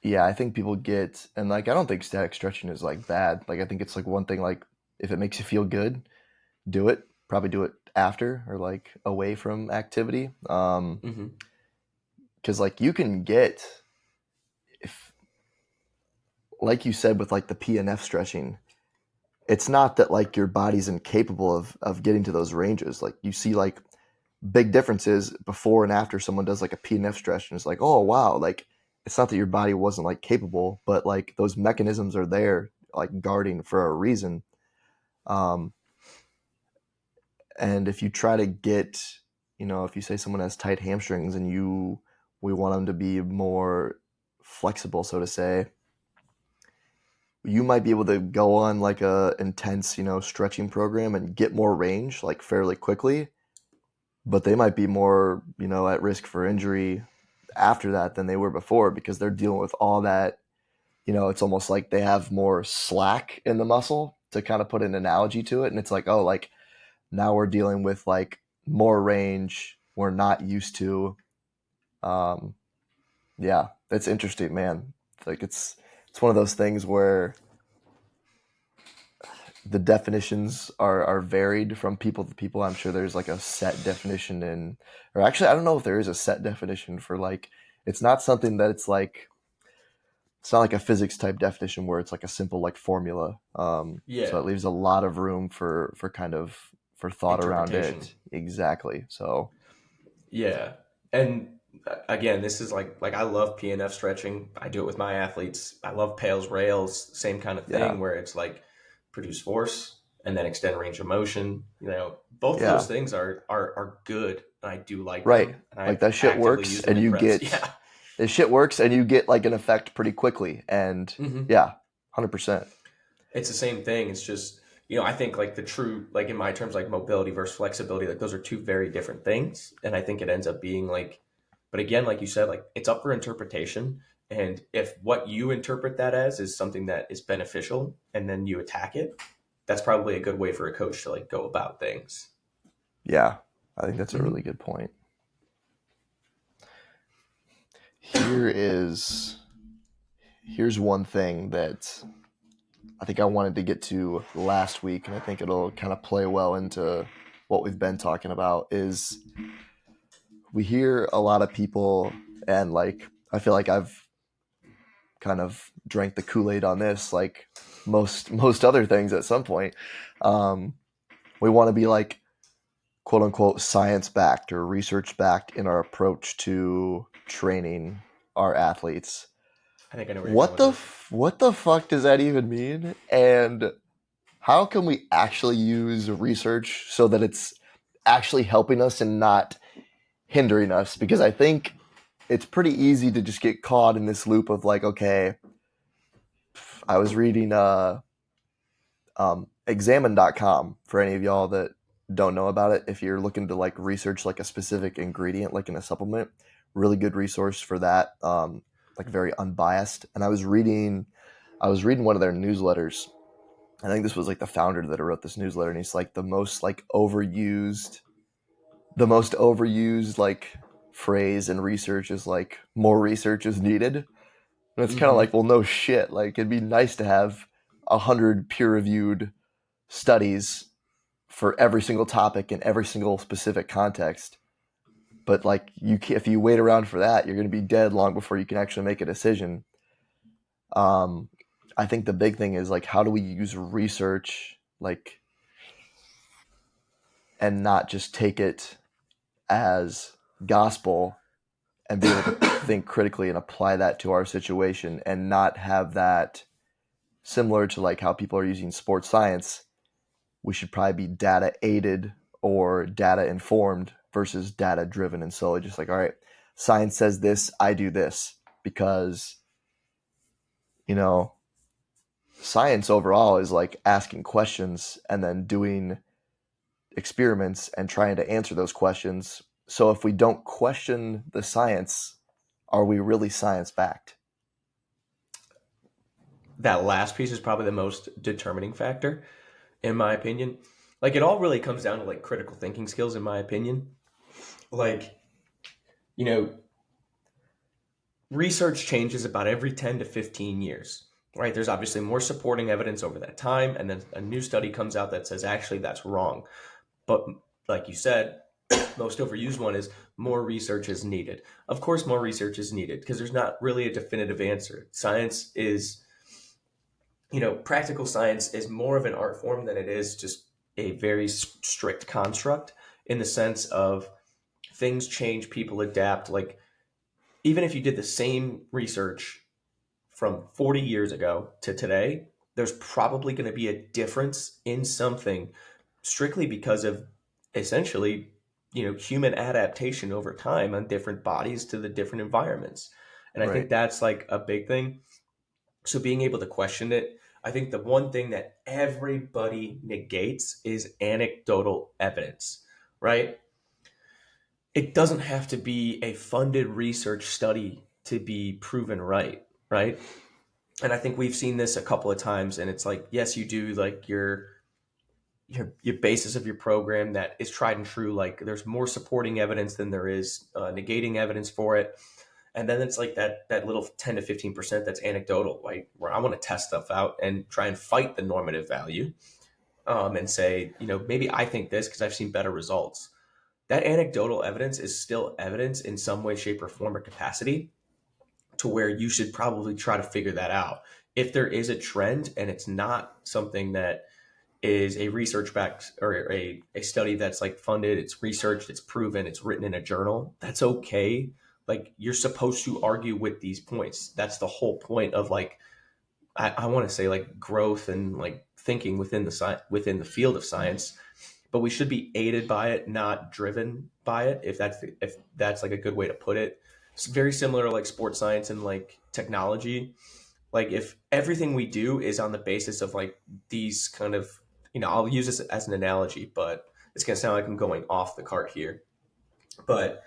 yeah. I think people get and like I don't think static stretching is like bad. Like I think it's like one thing. Like if it makes you feel good, do it. Probably do it after or like away from activity. Hmm. Because like you can get if like you said with like the PNF stretching, it's not that like your body's incapable of getting to those ranges. Like you see like big differences before and after someone does like a PNF stretch and it's like, oh wow, like it's not that your body wasn't like capable, but like those mechanisms are there like guarding for a reason. Um, and if you try to get, if you say someone has tight hamstrings and we want them to be more flexible, so to say, you might be able to go on like a intense, stretching program and get more range like fairly quickly, but they might be more, at risk for injury after that than they were before because they're dealing with all that, it's almost like they have more slack in the muscle to kind of put an analogy to it. And it's like, oh, like now we're dealing with like more range we're not used to. Um, yeah, that's interesting, man. Like it's one of those things where the definitions are varied from people to people. I'm sure there's like a set definition or actually, I don't know if there is a set definition for like, it's not something that it's not like a physics type definition where it's like a simple like formula. So Yeah. it leaves a lot of room for thought around Interpretation. it. Exactly. So Yeah. And again, this is like I love PNF stretching. I do it with my athletes. I love Pale's rails, same kind of yeah, thing where it's like produce force and then extend range of motion. Both of those yeah, things are good and I do like right. them and I Like that shit actively works, use them and in you reps. get Yeah. this shit works, and you get like an effect pretty quickly. And Hmm. yeah, 100%. It's the same thing. It's just, I think like the true, like in my terms, like mobility versus flexibility, like those are two very different things. And I think it ends up being like, but again, like you said, like it's up for interpretation. And if what you interpret that as is something that is beneficial and then you attack it, that's probably a good way for a coach to like go about things. Yeah, I think that's a Hmm. really good point. Here is here's one thing that I think I wanted to get to last week, and I think it'll kind of play well into what we've been talking about. Is we hear a lot of people, and like I feel like I've kind of drank the Kool-Aid on this, like most other things at some point. Um, we want to be like quote unquote science backed or research backed in our approach to training our athletes. I think I know where you're going with this. What the fuck does that even mean? And how can we actually use research so that it's actually helping us and not hindering us? Because I think it's pretty easy to just get caught in this loop of like, okay, I was reading examine.com for any of y'all that don't know about it. If you're looking to like research like a specific ingredient, like in a supplement, really good resource for that. Like very unbiased. And I was reading one of their newsletters. I think this was like the founder that wrote this newsletter, and he's like the most overused like phrase in research is like more research is needed. And it's kind of Hmm. like, well, no shit. Like it'd be nice to have 100 peer-reviewed studies for every single topic in every single specific context. But like if you wait around for that, you're going to be dead long before you can actually make a decision. Um, I think the big thing is like, how do we use research like and not just take it as gospel and be able to think critically and apply that to our situation and not have that similar to like how people are using sports science. We should probably be data aided or data informed versus data driven and solely just like, all right, science says this, I do this because, you know, science overall is like asking questions and then doing experiments and trying to answer those questions. So if we don't question the science, are we really science backed? That last piece is probably the most determining factor. in my opinion. Like it all really comes down to like critical thinking skills, in my opinion. Like, you know, research changes about every 10 to 15 years, right? There's obviously more supporting evidence over that time. And then a new study comes out that says, actually, that's wrong. But like you said, most overused one is more research is needed. Of course, more research is needed because there's not really a definitive answer. Science is, practical science is more of an art form than it is just a very strict construct in the sense of things change, people adapt. Like, even if you did the same research from 40 years ago to today, there's probably going to be a difference in something strictly because of essentially, human adaptation over time on different bodies to the different environments. And I think Right. that's like a big thing. So being able to question it, I think the one thing that everybody negates is anecdotal evidence, right? It doesn't have to be a funded research study to be proven right, right? And I think we've seen this a couple of times, and it's like, yes, you do like your basis of your program that is tried and true. Like there's more supporting evidence than there is negating evidence for it. And then it's like that little 10 to 15% that's anecdotal, like where I want to test stuff out and try and fight the normative value, and say, maybe I think this because I've seen better results. That anecdotal evidence is still evidence in some way, shape, or form or capacity, to where you should probably try to figure that out. If there is a trend and it's not something that is a research backed or a study that's like funded, it's researched, it's proven, it's written in a journal, that's okay. Like you're supposed to argue with these points. That's the whole point of like, I want to say like growth and like thinking within within the field of science, but we should be aided by it, not driven by it. If that's like a good way to put it. It's very similar to like sports science and like technology. Like if everything we do is on the basis of like these kind of, I'll use this as an analogy, but it's going to sound like I'm going off the cart here. But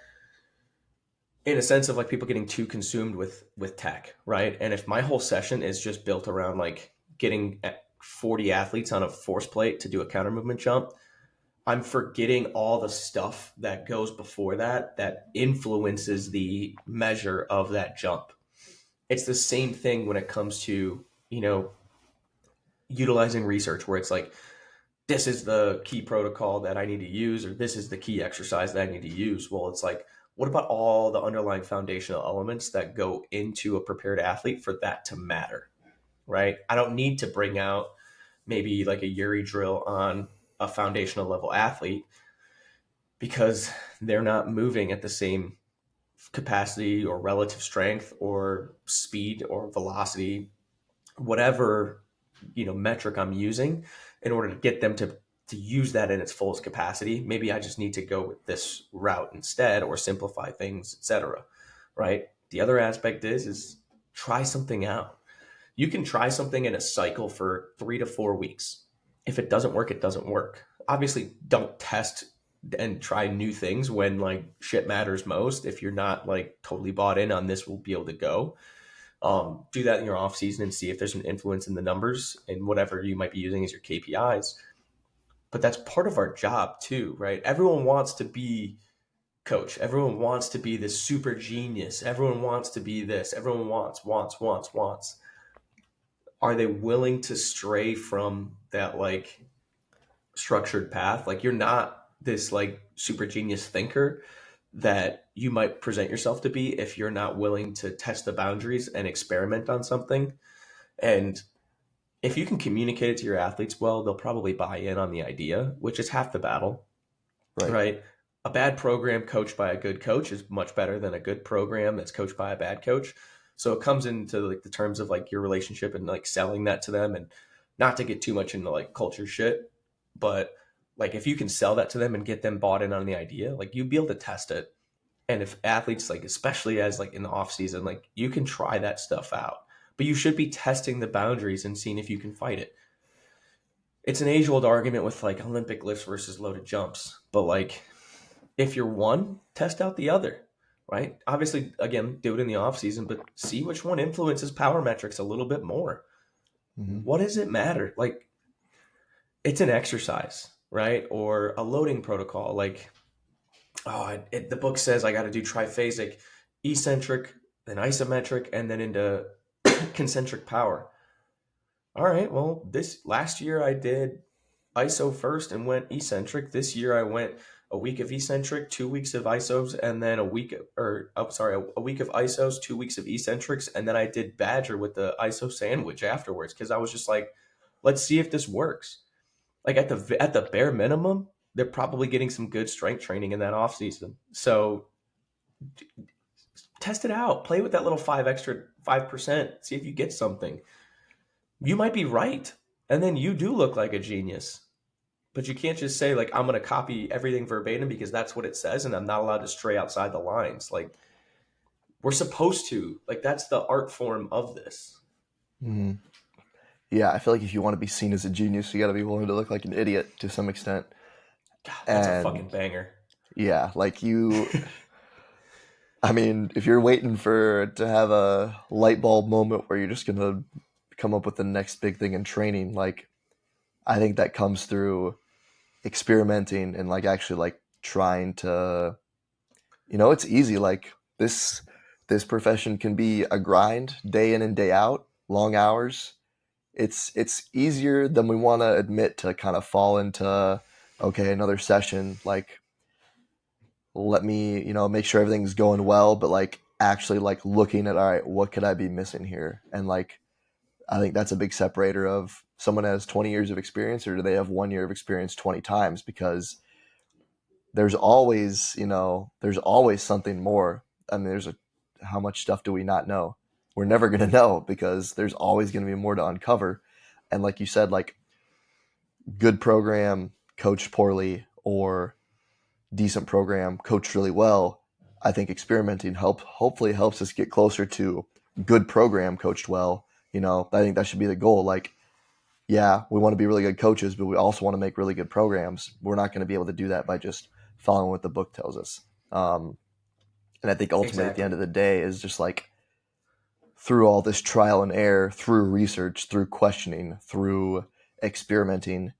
in a sense of like people getting too consumed with tech, right? And if my whole session is just built around like getting 40 athletes on a force plate to do a counter movement jump, I'm forgetting all the stuff that goes before that influences the measure of that jump. It's the same thing when it comes to, utilizing research where it's like, this is the key protocol that I need to use, or this is the key exercise that I need to use. Well, it's like, what about all the underlying foundational elements that go into a prepared athlete for that to matter, right? I don't need to bring out maybe like a Yuri drill on a foundational level athlete because they're not moving at the same capacity or relative strength or speed or velocity, whatever metric I'm using in order to get them to use that in its fullest capacity. Maybe I just need to go with this route instead or simplify things, etc. Right? The other aspect is try something out. You can try something in a cycle for 3 to 4 weeks. If it doesn't work, it doesn't work. Obviously, don't test and try new things when like shit matters most. If you're not like totally bought in on this, will be able to go. Do that in your off season and see if there's an influence in the numbers and whatever you might be using as your KPIs. But that's part of our job too, right? Everyone wants to be coach. Everyone wants to be this super genius. Everyone wants to be this. Everyone wants. Are they willing to stray from that like structured path? Like you're not this like super genius thinker that you might present yourself to be if you're not willing to test the boundaries and experiment on something. And if you can communicate it to your athletes well, they'll probably buy in on the idea, which is half the battle, Right. right? A bad program coached by a good coach is much better than a good program that's coached by a bad coach. So it comes into like the terms of like your relationship and like selling that to them, and not to get too much into like culture shit, but like if you can sell that to them and get them bought in on the idea, like you'd be able to test it. And if athletes like, especially as like in the off season, like you can try that stuff out, but you should be testing the boundaries and seeing if you can fight it. It's an age old argument with like Olympic lifts versus loaded jumps, but like if you're one, test out the other, right? Obviously, again, do it in the off season, but see which one influences power metrics a little bit more. Hmm. What does it matter? Like it's an exercise, right? Or a loading protocol. Like, the book says I got to do triphasic, eccentric, then isometric, and then into concentric power. All right, well, this last year I did ISO first and went eccentric. This year I went a week of eccentric, 2 weeks of isos, and then a week of isos, 2 weeks of eccentrics, and then I did Badger with the ISO sandwich afterwards because I was just like, let's see if this works. Like at the bare minimum, they're probably getting some good strength training in that off season. So test it out. Play with that little 5%. See if you get something. You might be right, and then you do look like a genius. But you can't just say like I'm going to copy everything verbatim because that's what it says, and I'm not allowed to stray outside the lines. Like we're supposed to. Like that's the art form of this. Mm-hmm. Yeah, I feel like if you want to be seen as a genius, you got to be willing to look like an idiot to some extent. God, that's a And fucking banger. yeah, like I mean, if you're waiting for to have a light bulb moment where you're just gonna come up with the next big thing in training, like I think that comes through experimenting and like actually like trying to, it's easy. Like this profession can be a grind day in and day out, long hours. It's easier than we want to admit to kind of fall into, okay, another session, like let me, make sure everything's going well, but like actually like looking at, all right, what could I be missing here? And like I think that's a big separator of someone has 20 years of experience or do they have 1 year of experience 20 times, because there's always something more. I mean, how much stuff do we not know? We're never going to know because there's always going to be more to uncover. And like you said, like good program coached poorly or decent program coached really well. I think experimenting hopefully helps us get closer to good program coached well. I think that should be the goal. Like, yeah, we want to be really good coaches, but we also want to make really good programs. We're not going to be able to do that by just following what the book tells us. And I think ultimately at the end Exactly. of the day is just like through all this trial and error, through research, through questioning, through experimenting,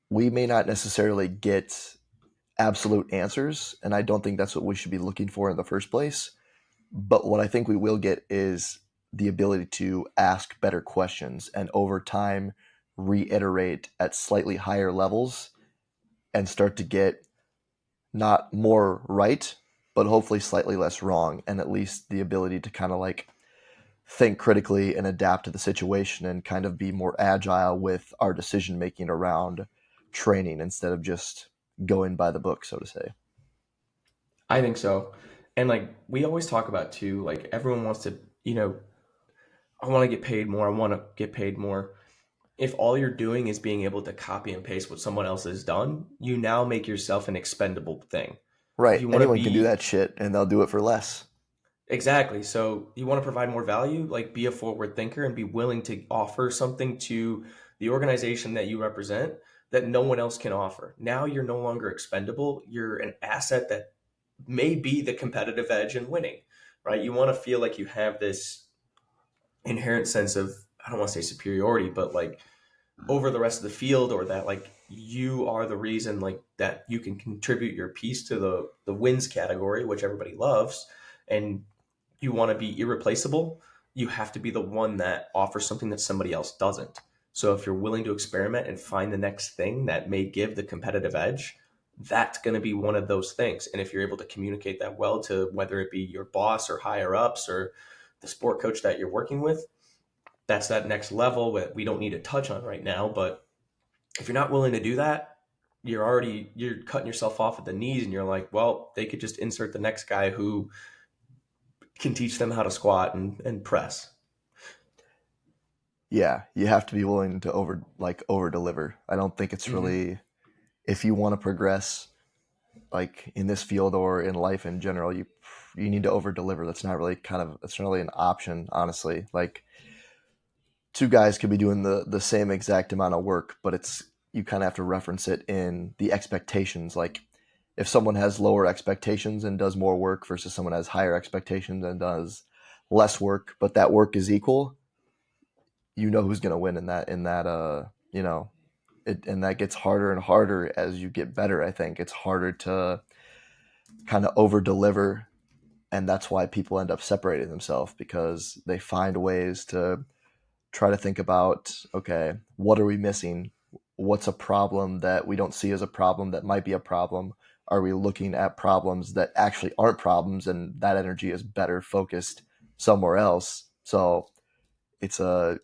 we may not necessarily get absolute answers. And I don't think that's what we should be looking for in the first place. But what I think we will get is the ability to ask better questions and over time reiterate at slightly higher levels and start to get not more right, but hopefully slightly less wrong, and at least the ability to kind of like think critically and adapt to the situation and kind of be more agile with our decision making around training instead of just going by the book, so to say. I think so. And like we always talk about too, like everyone wants to, I want to get paid more. I want to get paid more. If all you're doing is being able to copy and paste what someone else has done, you now make yourself an expendable thing. If Right. you want to Anyone can do be that shit and they'll do it for less. exactly, so you want to provide more value, like be a forward thinker and be willing to offer something to the organization that you represent that no one else can offer. Now you're no longer expendable. You're an asset that may be the competitive edge in winning, right? You want to feel like you have this inherent sense of, I don't want to say superiority, but like over the rest of the field, or that like you are the reason like that you can contribute your piece to the wins category, which everybody loves, and you want to be irreplaceable. You have to be the one that offers something that somebody else doesn't. So if you're willing to experiment and find the next thing that may give the competitive edge, that's going to be one of those things. And if you're able to communicate that well to whether it be your boss or higher ups or the sport coach that you're working with, that's that next level that we don't need to touch on right now. But if you're not willing to do that, you're cutting yourself off at the knees, and you're like, well, they could just insert the next guy who can teach them how to squat and press. Yeah, you have to be willing to over deliver. I don't think it's Mm-hmm. really, if you want to progress like in this field or in life in general, you need to over deliver. That's not really an option, honestly. Like two guys could be doing the same exact amount of work, but it's you kind of have to reference it in the expectations. Like if someone has lower expectations and does more work versus someone has higher expectations and does less work, but that work is equal, you know who's going to win in that and that gets harder and harder as you get better. I think it's harder to kind of over deliver, and that's why people end up separating themselves because they find ways to try to think about, okay, what are we missing? What's a problem that we don't see as a problem that might be a problem? Are we looking at problems that actually aren't problems and that energy is better focused somewhere else? So it's a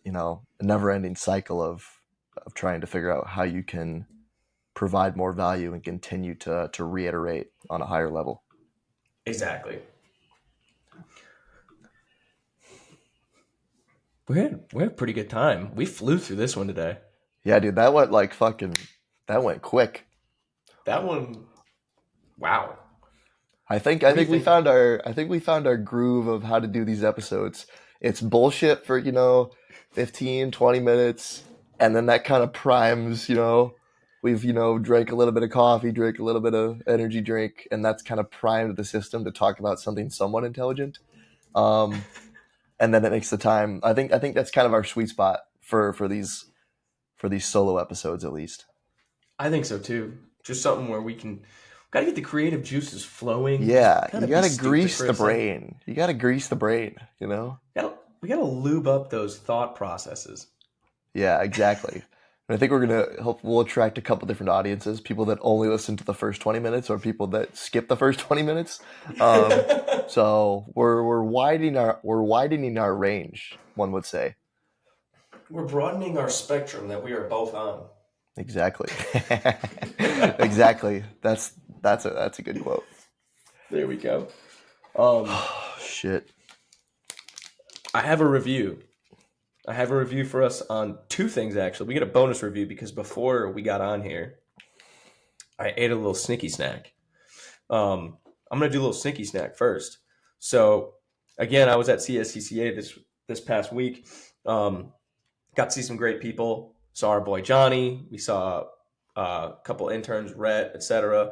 never ending cycle of trying to figure out how you can provide more value and continue to reiterate on a higher level. Exactly. We had a pretty good time. We flew through this one today. Yeah, dude, that went like fucking that went quick. That one, wow. I think What do you think? I think we found our groove of how to do these episodes. It's bullshit for, 15, 20 minutes, and then that kind of primes, we've, drank a little bit of coffee, drink a little bit of energy drink, and that's kind of primed the system to talk about something somewhat intelligent. Um, and then it makes the time. I think that's kind of our sweet spot for these solo episodes at least. I think so too. Just something where we can gotta get the creative juices flowing. Just Yeah, kind you of be gotta stupid grease for the a sec. brain. You gotta grease the brain. We gotta lube up those thought processes. Yeah, exactly. And I think we'll attract a couple different audiences, people that only listen to the first 20 minutes or people that skip the first 20 minutes. Um, so we're widening our range, one would say. We're broadening our spectrum that we are both on. Exactly. Exactly. That's a good quote. There we go. Um, Shit. I have a review. I have a review for us on two things actually. We get a bonus review because before we got on here, I ate a little sneaky snack. I'm gonna do a little sneaky snack first. So again, I was at CSCCA this past week. Got to see some great people. Saw our boy Johnny. We saw a couple interns, Rhett, etc.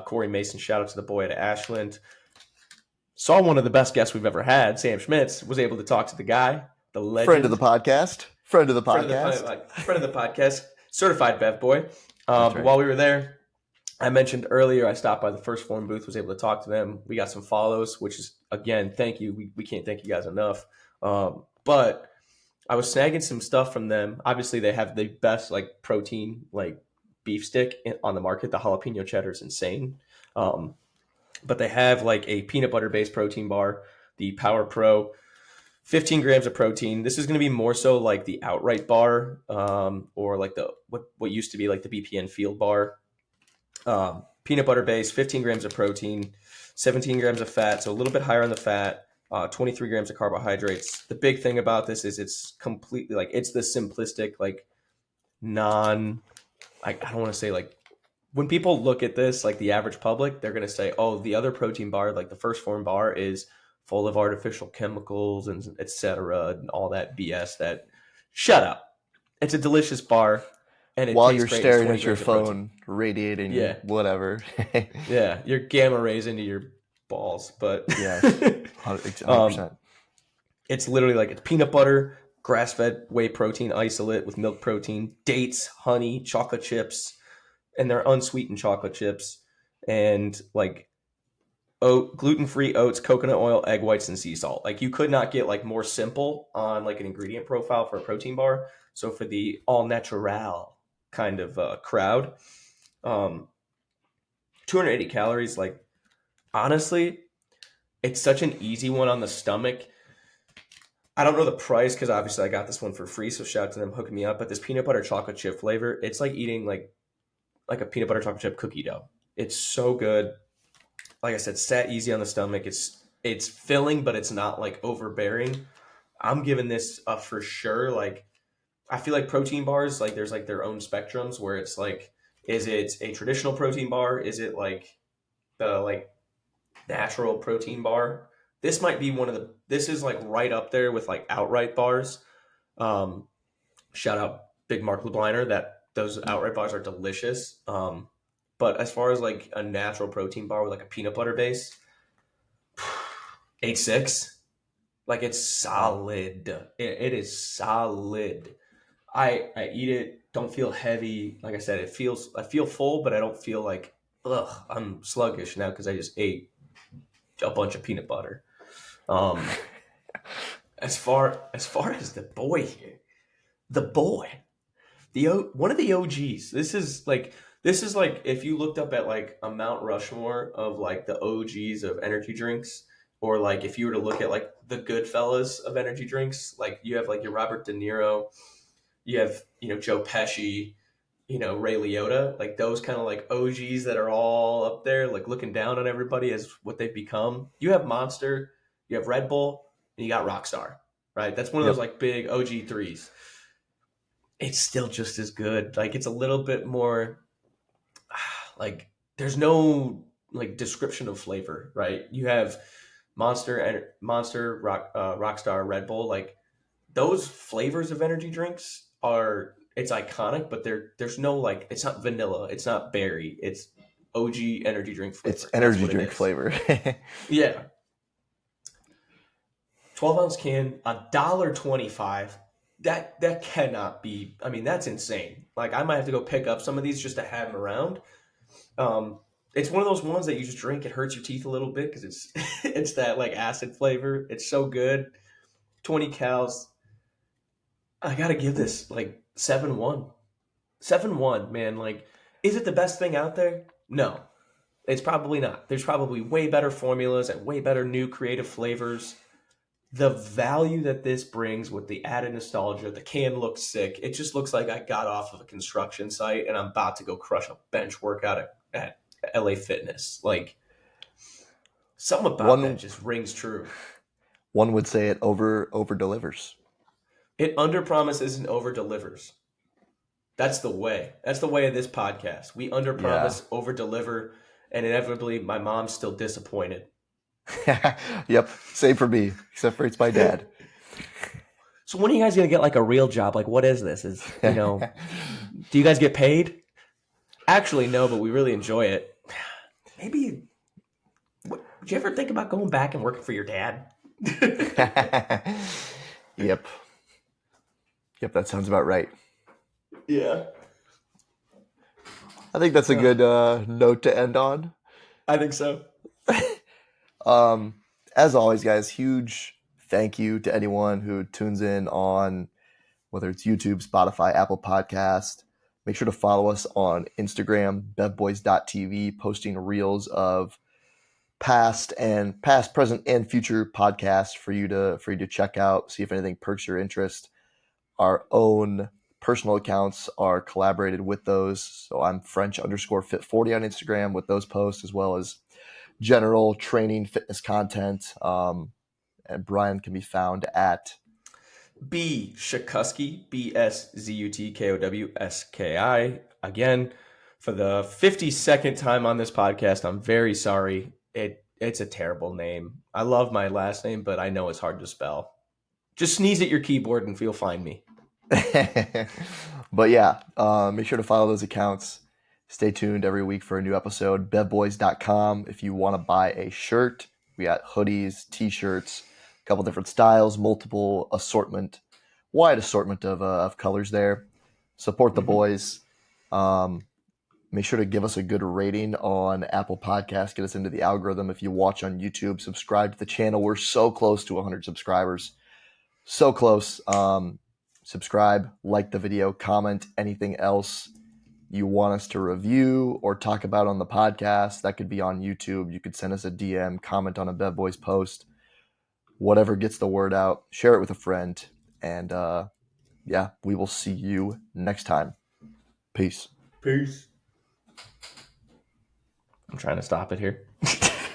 Corey Mason. Shout out to the boy at Ashland. Saw one of the best guests we've ever had, Sam Schmitz. Was able to talk to the guy, the Friend of the legend, podcast. Friend of the friend of the podcast. friend of the podcast, certified Bev Boy. That's But right. while we were there, I mentioned earlier, I stopped by the First Form booth, was able to talk to them. We got some follows, which is, again, thank you. We can't thank you guys enough. But I was snagging some stuff from them. Obviously, they have the best like protein like beef stick on the market. The jalapeno cheddar is insane. Um, but they have like a peanut butter based protein bar, the Power Pro, 15 grams of protein. This is going to be more so like the outright bar, or like the what used to be like the BPN Field bar. Peanut butter base, 15 grams of protein, 17 grams of fat, so a little bit higher on the fat, 23 grams of carbohydrates. The big thing about this is it's completely like it's the simplistic, like non, I don't want to say like when people look at this, like the average public, they're going to say, oh, the other protein bar, like the First Form bar, is full of artificial chemicals and etc. and all that BS. That shut up. It's a delicious bar and it While tastes you're great. And it's staring 20 at your grams of protein. phone, radiating Yeah. whatever. Yeah, your gamma rays into your balls, but Yes, 100 um, percent. it's literally like it's peanut butter, grass-fed whey protein isolate with milk protein, dates, honey, chocolate chips, and they're unsweetened chocolate chips, and like gluten-free oats, coconut oil, egg whites, and sea salt. Like you could not get like more simple on like an ingredient profile for a protein bar. So for the all natural kind of crowd, um, 280 calories, like honestly, it's such an easy one on the stomach. I don't know the price because obviously I got this one for free, so shout out to them hooking me up. But this peanut butter chocolate chip flavor, it's like eating like a peanut butter chocolate chip cookie dough. It's so good. Like I said, sat easy on the stomach. It's filling, but it's not like overbearing. I'm giving this a for sure. Like I feel like protein bars, like there's like their own spectrums where it's like, is it a traditional protein bar? Is it like the like natural protein bar? This might be one of the. This is like right up there with like outright bars. Um, Shout out Big Mark LeBliner. That those outright bars are delicious. But as far as like a natural protein bar with like a peanut butter base, 8.6. Like it's Wow. solid. It is solid. I eat it, don't feel heavy. Like I said, I feel full, but I don't feel like ugh, I'm sluggish now because I just ate a bunch of peanut butter. Um, as far as the boy here, the boy, one of the OGs. This is like if you looked up at like a Mount Rushmore of like the OGs of energy drinks, or like if you were to look at like the Goodfellas of energy drinks, like you have like your Robert De Niro, you have Joe Pesci, Ray Liotta, like those kind of like OGs that are all up there, like looking down on everybody as what they've become. You have Monster, you have Red Bull, and you got Rockstar, right? That's one of those Yep. like big OG threes. It's still just as good. Like it's a little bit more like there's no like description of flavor, right? You have Monster, Rockstar, Red Bull, like those flavors of energy drinks are it's iconic, but there's no like it's not vanilla, it's not berry, it's OG energy drink It's flavor. That's energy what it drink is. flavor. Yeah, 12-ounce can, $1.25. That cannot be. I mean, that's insane. Like I might have to go pick up some of these just to have them around. Um, it's one of those ones that you just drink. It hurts your teeth a little bit because it's it's that like acid flavor. It's so good. 20 cals. I gotta give this like 7-1. 7-1, man. Like, is it the best thing out there? No, it's probably not. There's probably way better formulas and way better new creative flavors. The value that this brings with the added nostalgia, the can looks sick. It just looks like I got off of a construction site and I'm about to go crush a bench workout at LA Fitness. Like, something about that one just rings true. one would say it over delivers. It under promises and over delivers. That's the way. That's the way of this podcast. We under Yeah. promise, over deliver, and inevitably my mom's still disappointed. Yep. Same for me, except for it's my dad. So when are you guys gonna get like a real job? Like what is this? Do you guys get paid? Actually, no, but we really enjoy it. Maybe would you ever think about going back and working for your dad? Yep. Yep, that sounds about right. Yeah. I think that's a Ugh, good note to end on. I think so. Um, as always, guys, huge thank you to anyone who tunes in on whether it's YouTube, Spotify, Apple Podcast. Make sure to follow us on Instagram, bevbois.tv, posting reels of past, present, and future podcasts for you to check out, see if anything perks your interest. Our own personal accounts are collaborated with those. So I'm French_fit40 on Instagram with those posts, as well as general training fitness content. And Brian can be found at bszutkowski, bszutkowski. Again, for the 52nd time on this podcast, I'm very sorry. It's a terrible name. I love my last name, but I know it's hard to spell. Just sneeze at your keyboard and you'll find me. But yeah, make sure to follow those accounts. Stay tuned every week for a new episode. bevbois.com. If you want to buy a shirt, we got hoodies, t-shirts, a couple different styles, wide assortment of colors there. Support the Mm-hmm. boys. Um, make sure to give us a good rating on Apple Podcasts. Get us into the algorithm. If you watch on YouTube, subscribe to the channel. We're so close to 100 subscribers. So close. Subscribe, like the video, comment anything else you want us to review or talk about on the podcast. That could be on YouTube. You could send us a DM, comment on a Bev Boys post, whatever gets the word out. Share it with a friend. And yeah, we will see you next time. Peace. Peace. I'm trying to stop it here.